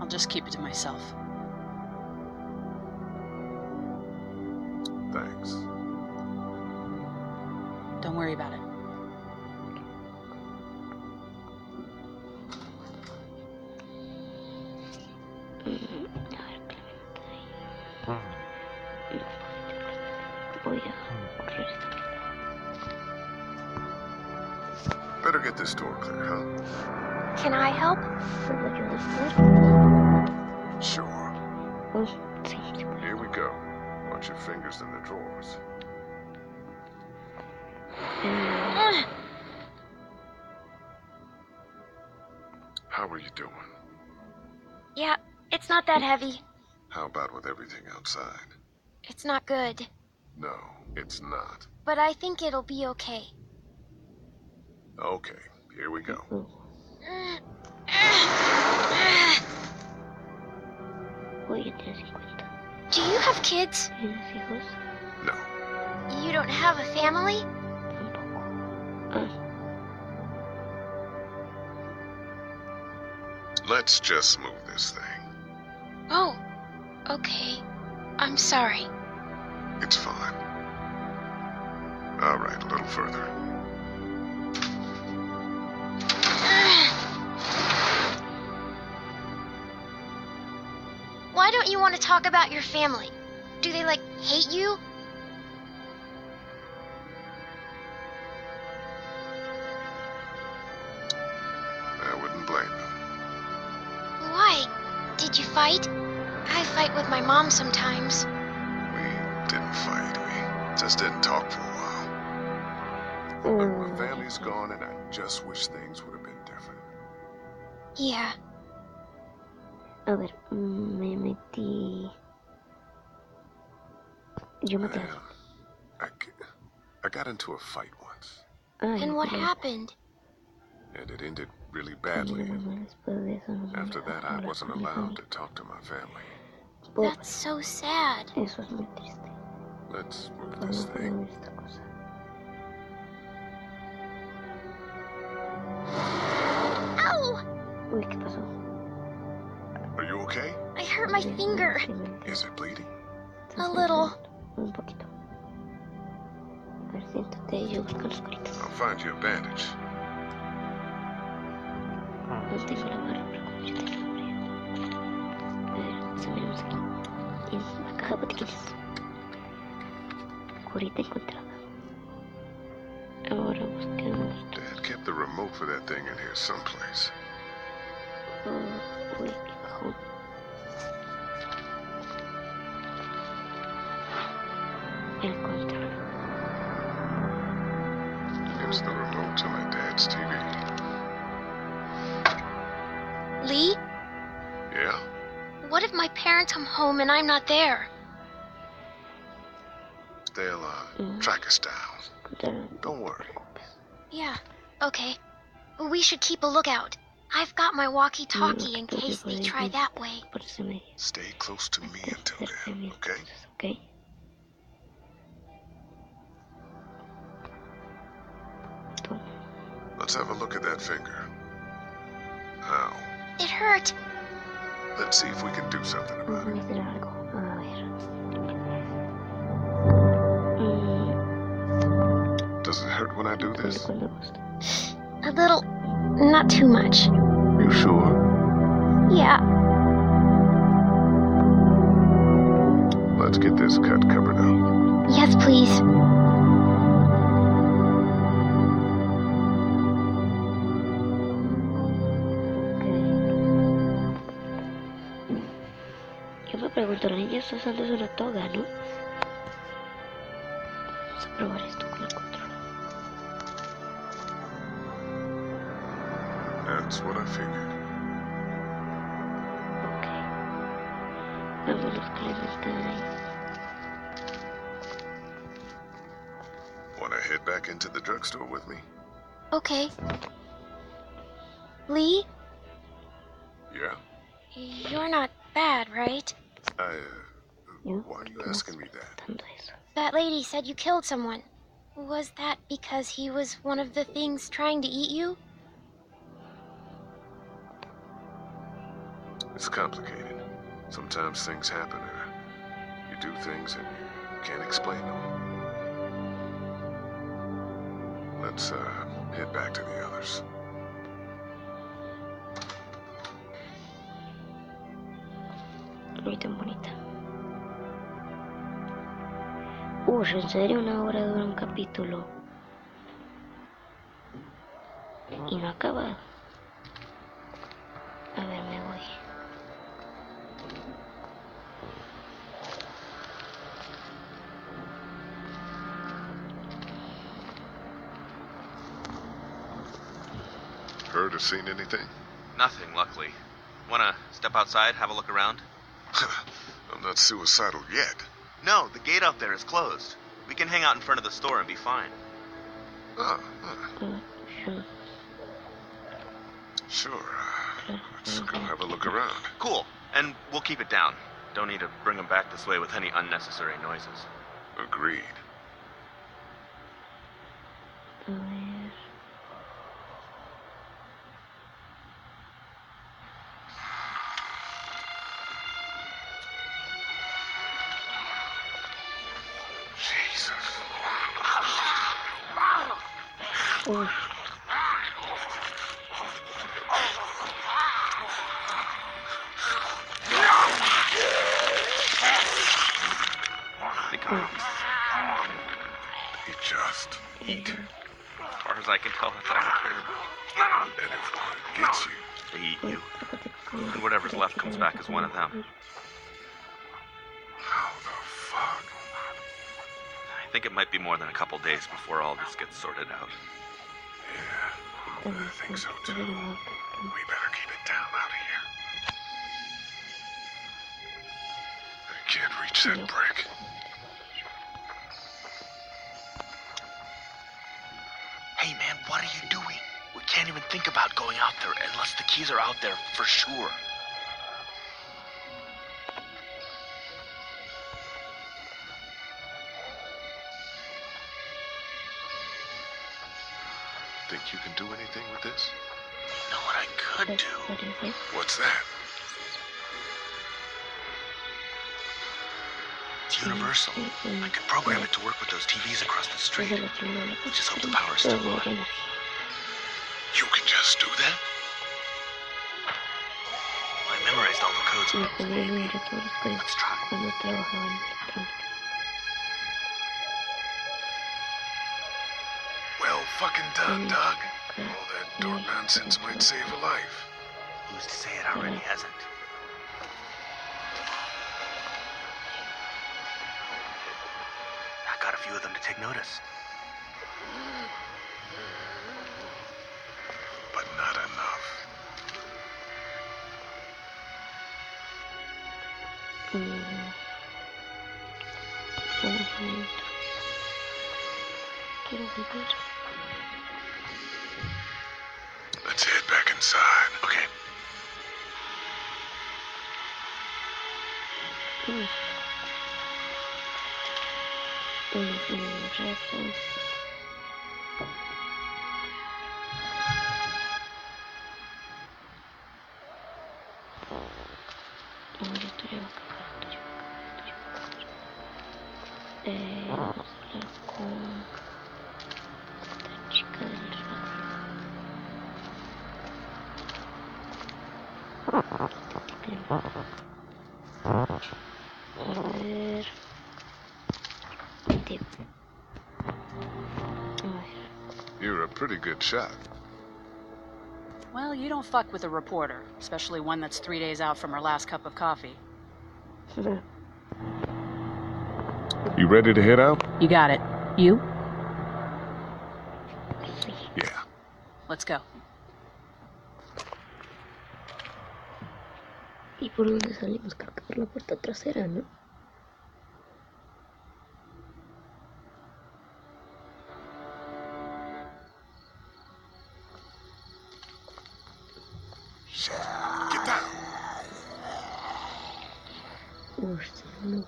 I'll just keep it to myself. Thanks. Don't worry about it. this door clear, huh? Can I help? Sure. Here we go. Watch your fingers in the drawers. How are you doing? Yeah, it's not that heavy. How about with everything outside? It's not good. No, it's not. But I think it'll be okay. Okay, here we go. Do you have kids? No. You don't have a family? Let's just move this thing. Oh, okay. I'm sorry. It's fine. All right, a little further. Why don't you want to talk about your family? Do they, like, hate you? I wouldn't blame them. Why? Did you fight? I fight with my mom sometimes. We didn't fight. We just didn't talk for a while. But my family's gone, and I just wish things would have been different. Yeah. A ver, me metí. Yo maté. I got into a fight once. And what happened? And it ended really badly. After that, I wasn't allowed to talk to my family. That's so sad. Eso es muy triste. Let's move this thing. Ow! Uy, ¿qué pasó? Are you okay? I hurt my finger. Is it bleeding? A little. Un poquito. A ver, siéntate, yo busco los coritos. I'll find you a bandage. No tengo la barra, pero como yo tengo frío. A ver, subimos aquí. En la caja de botiquines. Curita encontrada. Ahora buscamos. Dad kept the remote for that thing in here someplace. Uy, qué bajón. El control. It's the remote to my dad's TV. Lee? Yeah? What if my parents come home and I'm not there? They'll, track us down. Don't worry. Yeah, okay. We should keep a lookout. I've got my walkie-talkie in case they try that way. Stay close to me until then, okay? Okay. Let's have a look at that finger. Ow. It hurt. Let's see if we can do something about it. Does it hurt when I do this? A little. Not too much. You sure? Yeah. Let's get this cut covered up. Yes, please. Yo me pregunto, la niña está usando una toga, ¿no? Vamos a probar esto con el control. That's what I figured. Okay. Vámonos, Clementine. Wanna head back into the drugstore with me? Okay. Lee? Yeah? You're not bad, right? Why are you asking me that? That lady said you killed someone. Was that because he was one of the things trying to eat you? It's complicated. Sometimes things happen, or you do things and you can't explain them. Let's, head back to the others. Muy tan bonita. ¿en serio una hora dura un capítulo? Y no ha acabado. A ver, me voy. Heard or seen anything? Nothing, luckily. Wanna step outside, have a look around? I'm not suicidal yet. No, the gate out there is closed. We can hang out in front of the store and be fine. Sure. Let's go have a look around. Cool. And we'll keep it down. Don't need to bring them back this way with any unnecessary noises. Agreed. They just eat. As far as I can tell, that's all I care about. And if one gets you, they eat you. And whatever's left comes back as one of them. How the fuck? I think it might be more than a couple days before all this gets sorted out. Yeah, I think so too. We better keep it down out of here. I can't reach that brick. Hey man, what are you doing? We can't even think about going out there unless the keys are out there for sure. Think you can do anything with this? You know what I could do? What's that? It's universal. I could program it to work with those TVs across the street. Just hope the power's still on. You can just do that? I memorized all the codes. Let's try. Well fucking done, Doug. All that door nonsense might save a life. Who's to say it already hasn't? I got a few of them to take notice. But not enough. Let's head back inside. Okay. You're a pretty good shot. Well, you don't fuck with a reporter, especially one that's 3 days out from her last cup of coffee. You ready to head out? You got it. You? Yeah. Let's go. ¿Y por dónde salimos? Creo que por la puerta trasera, ¿no? Get down. No.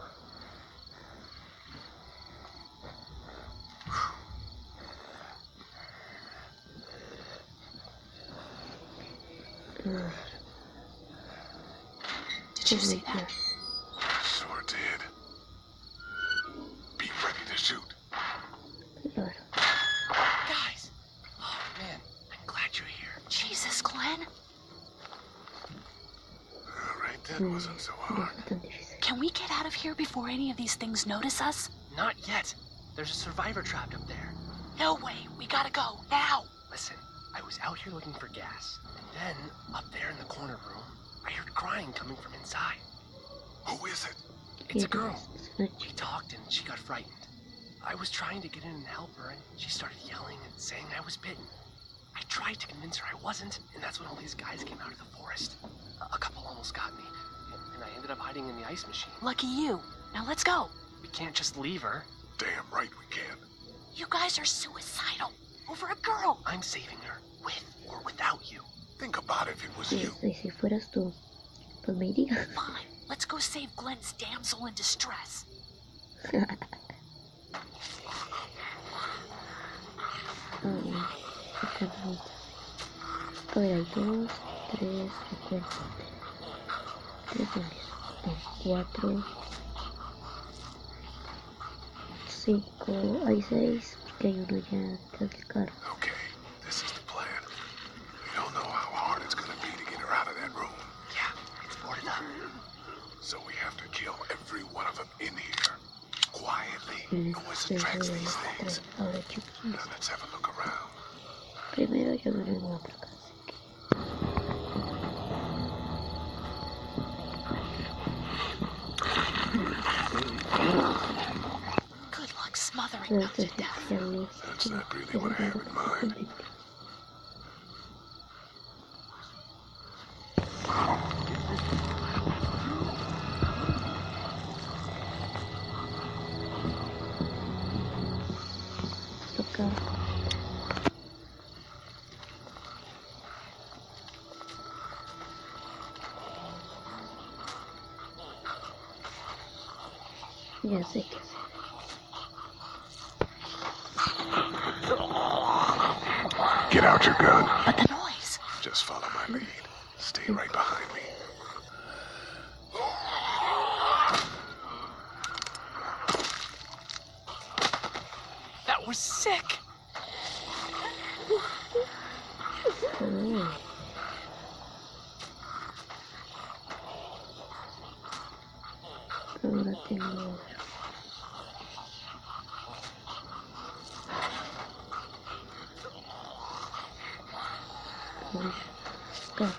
Did you see that? Sure did. Be ready to shoot. Guys! Oh, man. I'm glad you're here. Jesus, Glenn. All right, that wasn't so hard. Can we get out of here before any of these things notice us? Not yet. There's a survivor trapped up there. No way. We gotta go. Now. Listen, I was out here looking for gas, and then, up there in the corner room, I heard crying coming from inside. Who is it? It's a girl. We talked and she got frightened. I was trying to get in and help her, and she started yelling and saying I was bitten. I tried to convince her I wasn't, and that's when all these guys came out of the forest. A couple almost got me, and I ended up hiding in the ice machine. Lucky you. Now let's go. We can't just leave her. Damn right we can. You guys are suicidal. Over a girl. I'm saving her, with or without you. Think about it if it was you. Y si fueras tú, pues me iría. Fine. Let's go save Glenn's damsel in distress. A ver, hay 2, 3, recuerda. 3 zombies. No, 4, 5, hay 6, porque hay uno ya atrás del carro. Okay, this is the plan. We don't know how hard it's gonna be to get her out of that room. Yeah, it's boarded up. So we have to kill every one of them in here. Quietly. Noise attracts these things. Now let's have a look around. Primero yo me vengo por acá. Good luck smothering them to death. That's not really what I have in mind. Ya sé qué hacer. Get out your gun. But the noise. Just follow my lead. Stay right behind me. That was sick. Ahora tengo... Acá.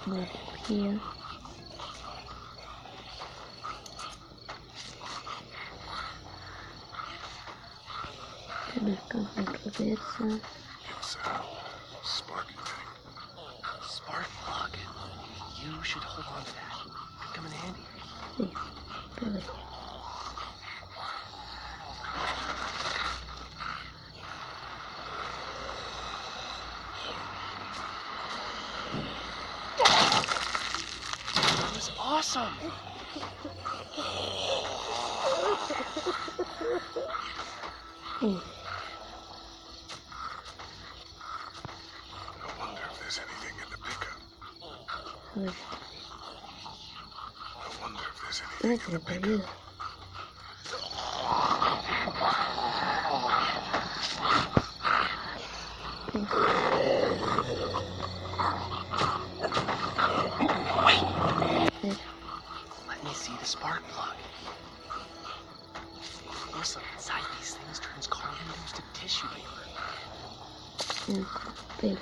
Una bujía. Tener caja en reversa. It's a sparky thing. Spark plug. You should hold on to that. Could come in handy. Sí, pero... That was awesome. Mm. I wonder if there's anything in the pickup. A ver. I wonder if there's Ay, anything se in me the perdió. pickup. Let me see the spark plug. Porcelain inside these things turns car windows to tissue paper. Pero...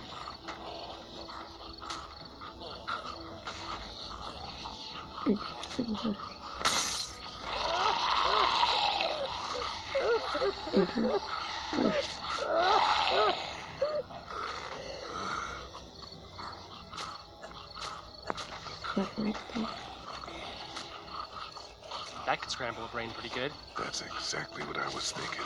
That could scramble a brain pretty good. That's exactly what I was thinking.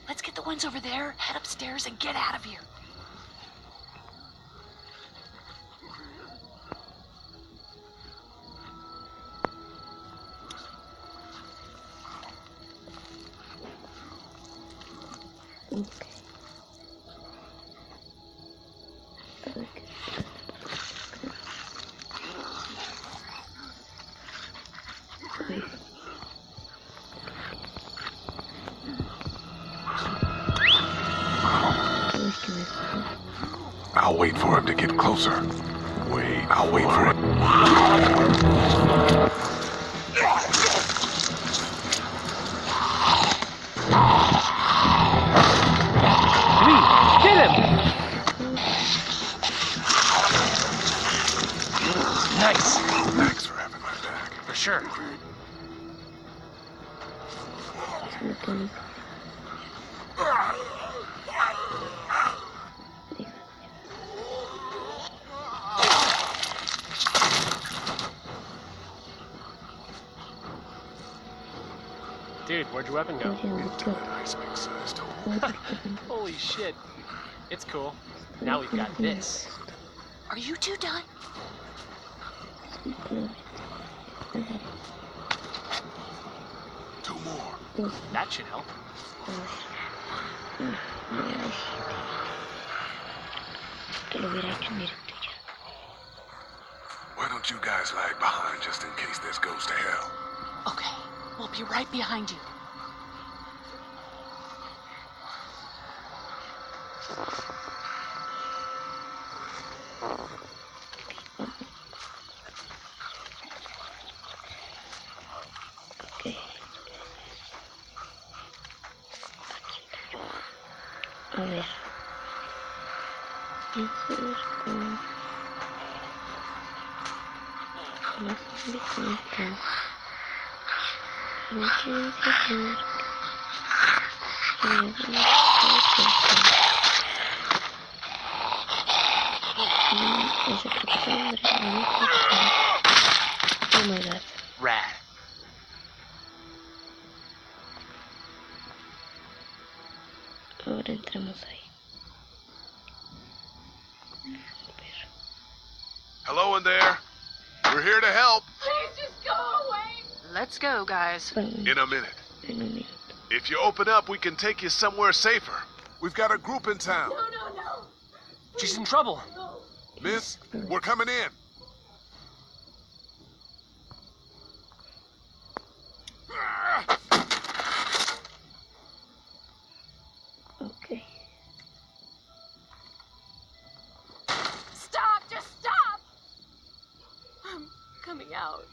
Let's get the ones over there, head upstairs, and get out of here. I'll wait for him to get closer. I'll wait for it. Lee, get him! Nice. Thanks for having my back. For sure. Dude, where'd your weapon go? Into a nice big sized hole. Holy shit. It's cool. Now we've got this. Are you two done? Two more. That should help. Why don't you guys lag behind just in case this goes to hell? Okay, we'll be right behind you. A ver. Oh my god. Rad. Ahora entramos ahí. Hello in there. We're here to help. Please just go away. Let's go, guys. In a minute. If you open up, we can take you somewhere safer. We've got a group in town. No. She's in trouble. Miss, we're coming in. Okay. Stop, just stop. I'm coming out.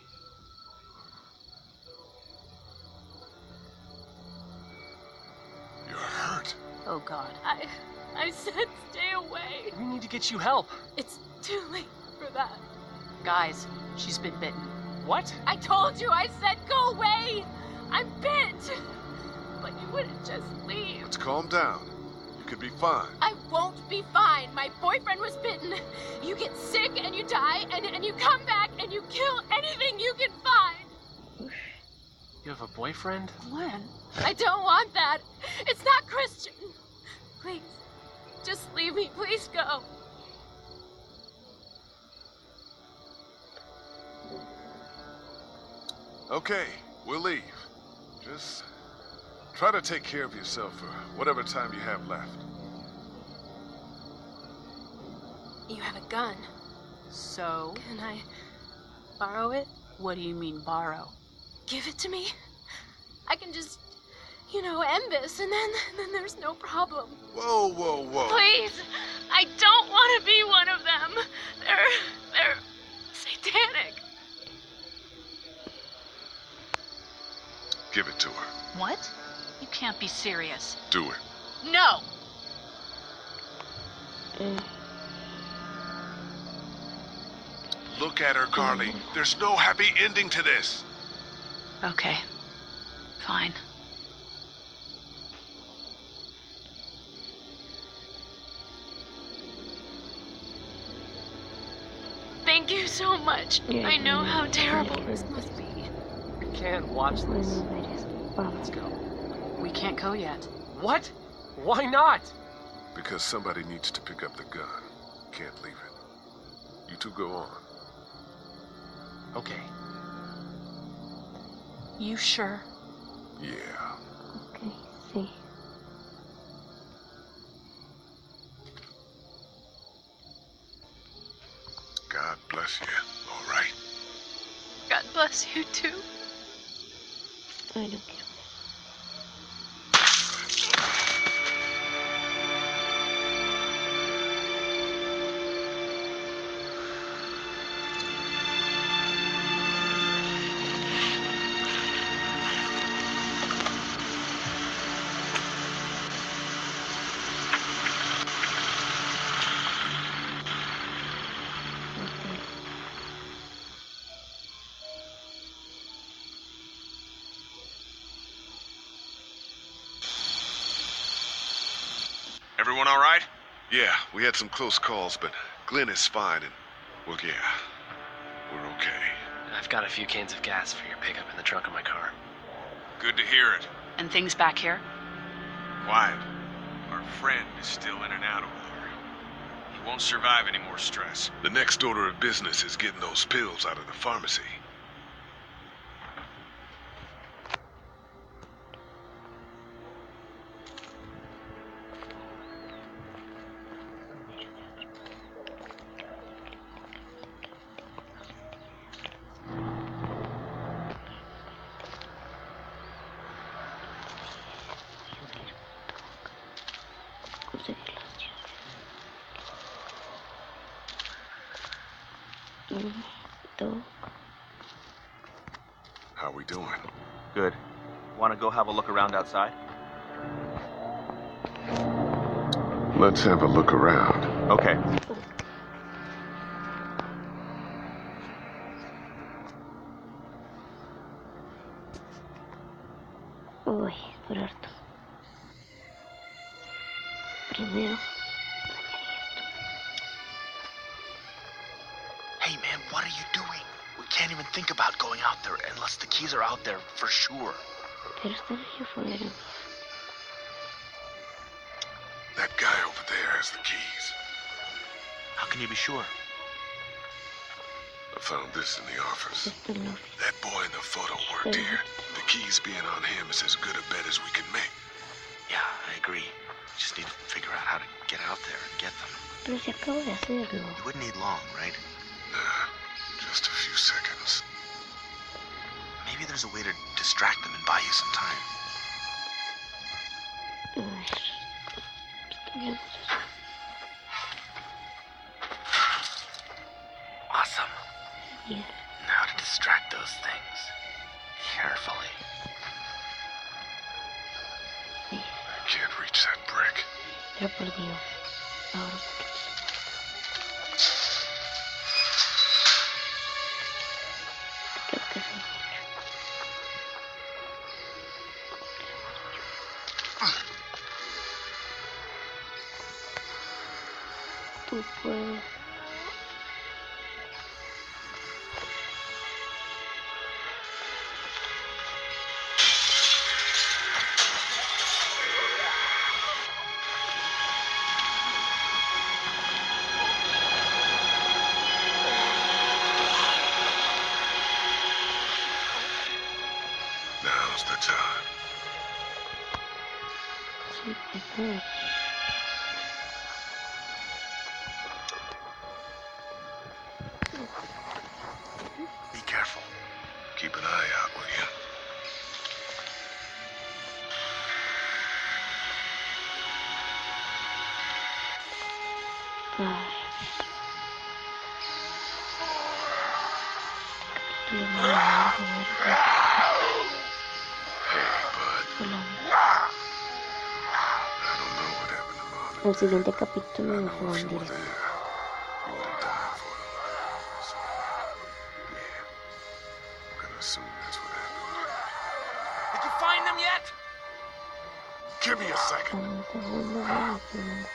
You're hurt. Oh, God. I said stay away. We need to get you help. It's too late for that. Guys, she's been bitten. What? I told you, I said go away. I'm bit. But you wouldn't just leave. Let's calm down. You could be fine. I won't be fine. My boyfriend was bitten. You get sick and you die, and you come back and you kill anything you can find. You have a boyfriend? Glenn, I don't want that. It's not Christian. Please, just leave me. Please go. Okay, we'll leave. Just try to take care of yourself for whatever time you have left. You have a gun. So? Can I borrow it? What do you mean, borrow? Give it to me. I can just, end this, and then there's no problem. Whoa. Please, I don't want to be one of them. They're satanic. Give it to her. What? You can't be serious. Do it. No. Look at her, Carly. There's no happy ending to this. Okay. Fine. Thank you so much. I know how terrible this must be. We can't watch this. Let's go. We can't go yet. What? Why not? Because somebody needs to pick up the gun. Can't leave it. You two go on. Okay. You sure? Yeah. Okay, sí. God bless you. All right? God bless you too. Ay, no quiero. Everyone all right? Yeah, we had some close calls, but Glenn is fine, and, well, yeah, we're okay. I've got a few cans of gas for your pickup in the trunk of my car. Good to hear it. And things back here? Quiet. Our friend is still in and out over there. He won't survive any more stress. The next order of business is getting those pills out of the pharmacy. How we doing? Good. Want to go have a look around outside? Let's have a look around. Okay. Uy, por harto. Primero. Hey man, what are you doing? We can't even think about going out there unless the keys are out there for sure. Pero están allá afuera. That guy over there has the keys. How can you be sure? I found this in the office. That boy in the photo worked here. The keys being on him is as good a bet as we can make. Yeah, I agree. We just need to figure out how to get out there and get them. Pero si acabo de hacerlo. You wouldn't need long, right? Nah, just a few seconds. Maybe there's a way to distract them and buy you some time. Awesome. Yeah. Now to distract those things. Carefully. I can't reach that brick. Pero por Dios. Ahora. Creo que sí. Tú puedes. Now's the time. Sí, que puedes. Be careful. Keep an eye out, will you? Ay. El siguiente capítulo lo juego en directo. Did you find them yet? Give me a second. Un segundo, un segundo.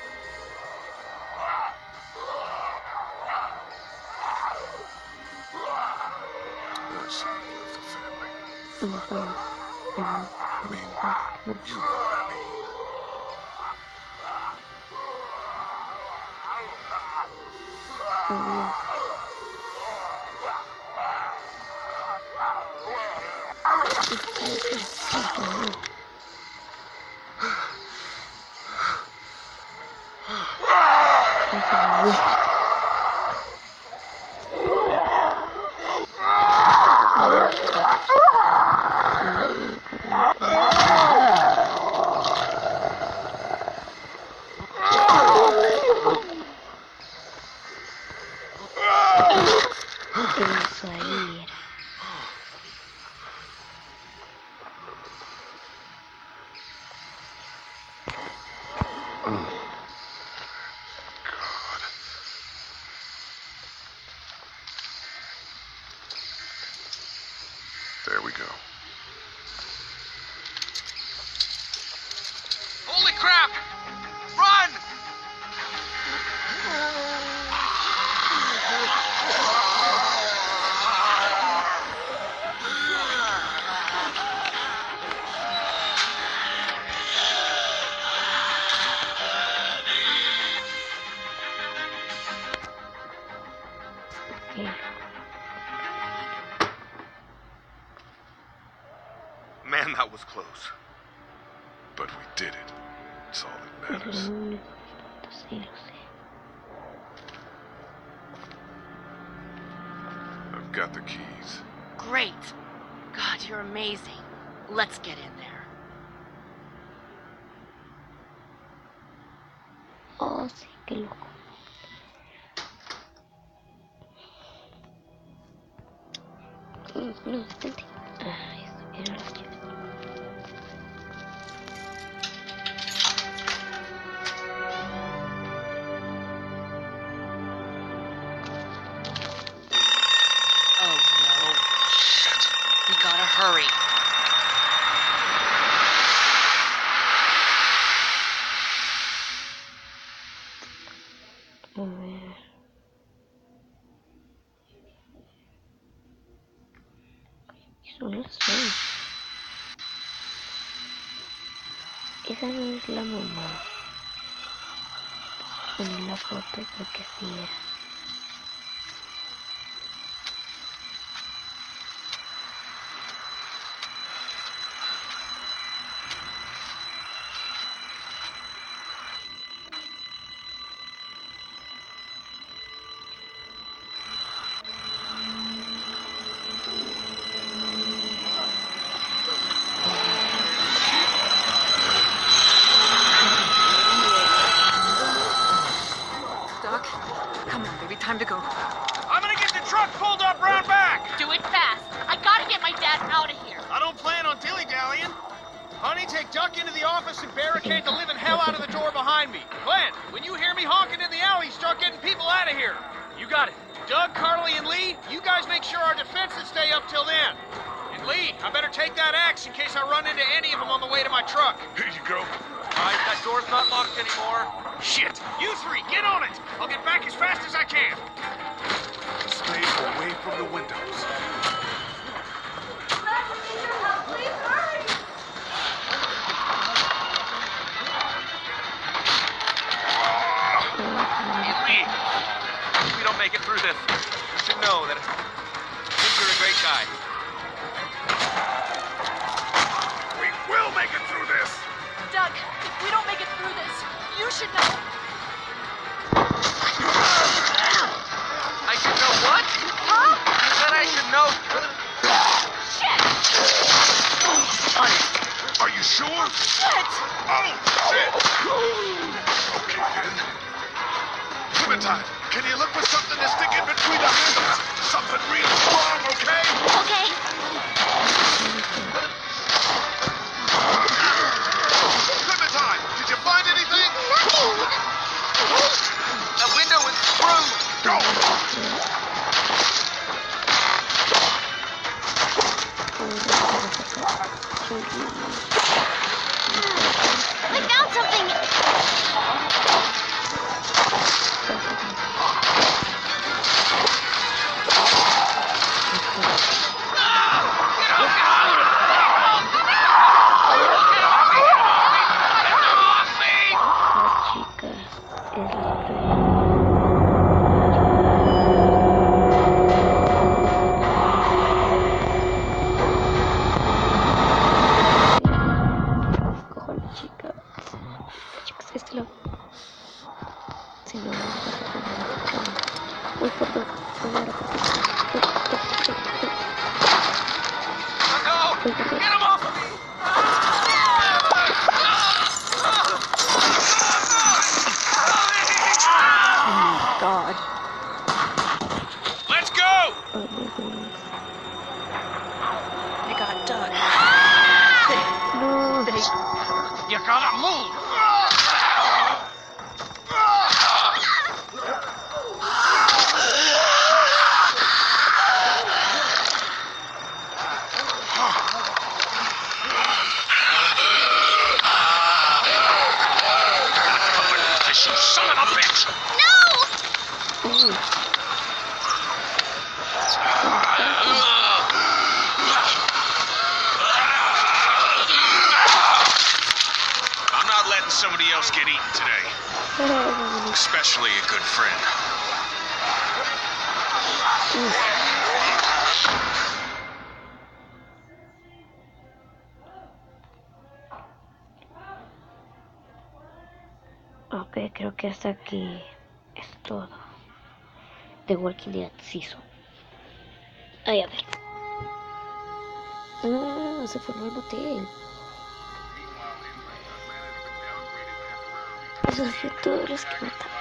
But we did it. It's all that matters. I've got the keys. Great. God, you're amazing. Let's get in there. Oh, sí, qué loco. No, espérate. Ah, eso, eran las llaves. Oh no. Shit. We gotta hurry. A ver. Son las 6. Esa no es la mamá. En la foto creo que sí era. Doc, come on, baby, time to go. I'm gonna get the truck pulled up round back. Do it fast. I gotta get my dad out of here. I don't plan on dilly-dallying. Honey, take Duck into the office and barricade the living hell out of the door behind me. Glenn, when you hear me honking in the alley, start getting people out of here. You got it. Doug, Carly, and Lee, you guys make sure our defenses stay up till then. And Lee, I better take that axe in case I run into any of them on the way to my truck. Here you go. All right, that door's not locked anymore. Shit! You three, get on it! I'll get back as fast as I can. Stay away from the windows. Lee, if we don't make it through this, you should know that you're a great guy. We will make it through this. Doug, if we don't make it through this, you should know. I should know what? Huh? You said I should know. Shit! Are you sure? Shit! Oh, shit! Okay, then. Clementine, can you look for something to stick in between the handles? Something real strong, okay? Okay. Clementine, did you find anything? Nothing. The window is through. Go! I found something. God. Let's go! They got Doug. You gotta move! You son of a bitch! I'm not letting somebody else get eaten today. Especially a good friend. Ok, creo que hasta aquí es todo. The Walking Dead Season. Ay, a ver. Ah, se formó el motel. Eso fue todos los que matamos.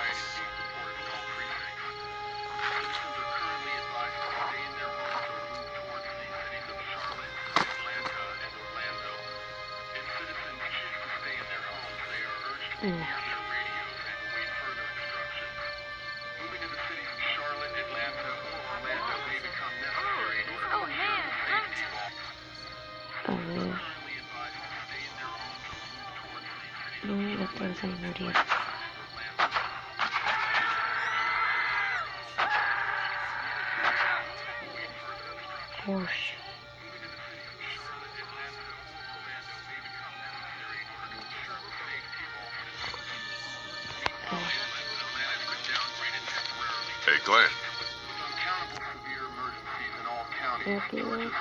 A ver. No, ya todos ahí murieron. Ush. Hey, Glenn. Rápido.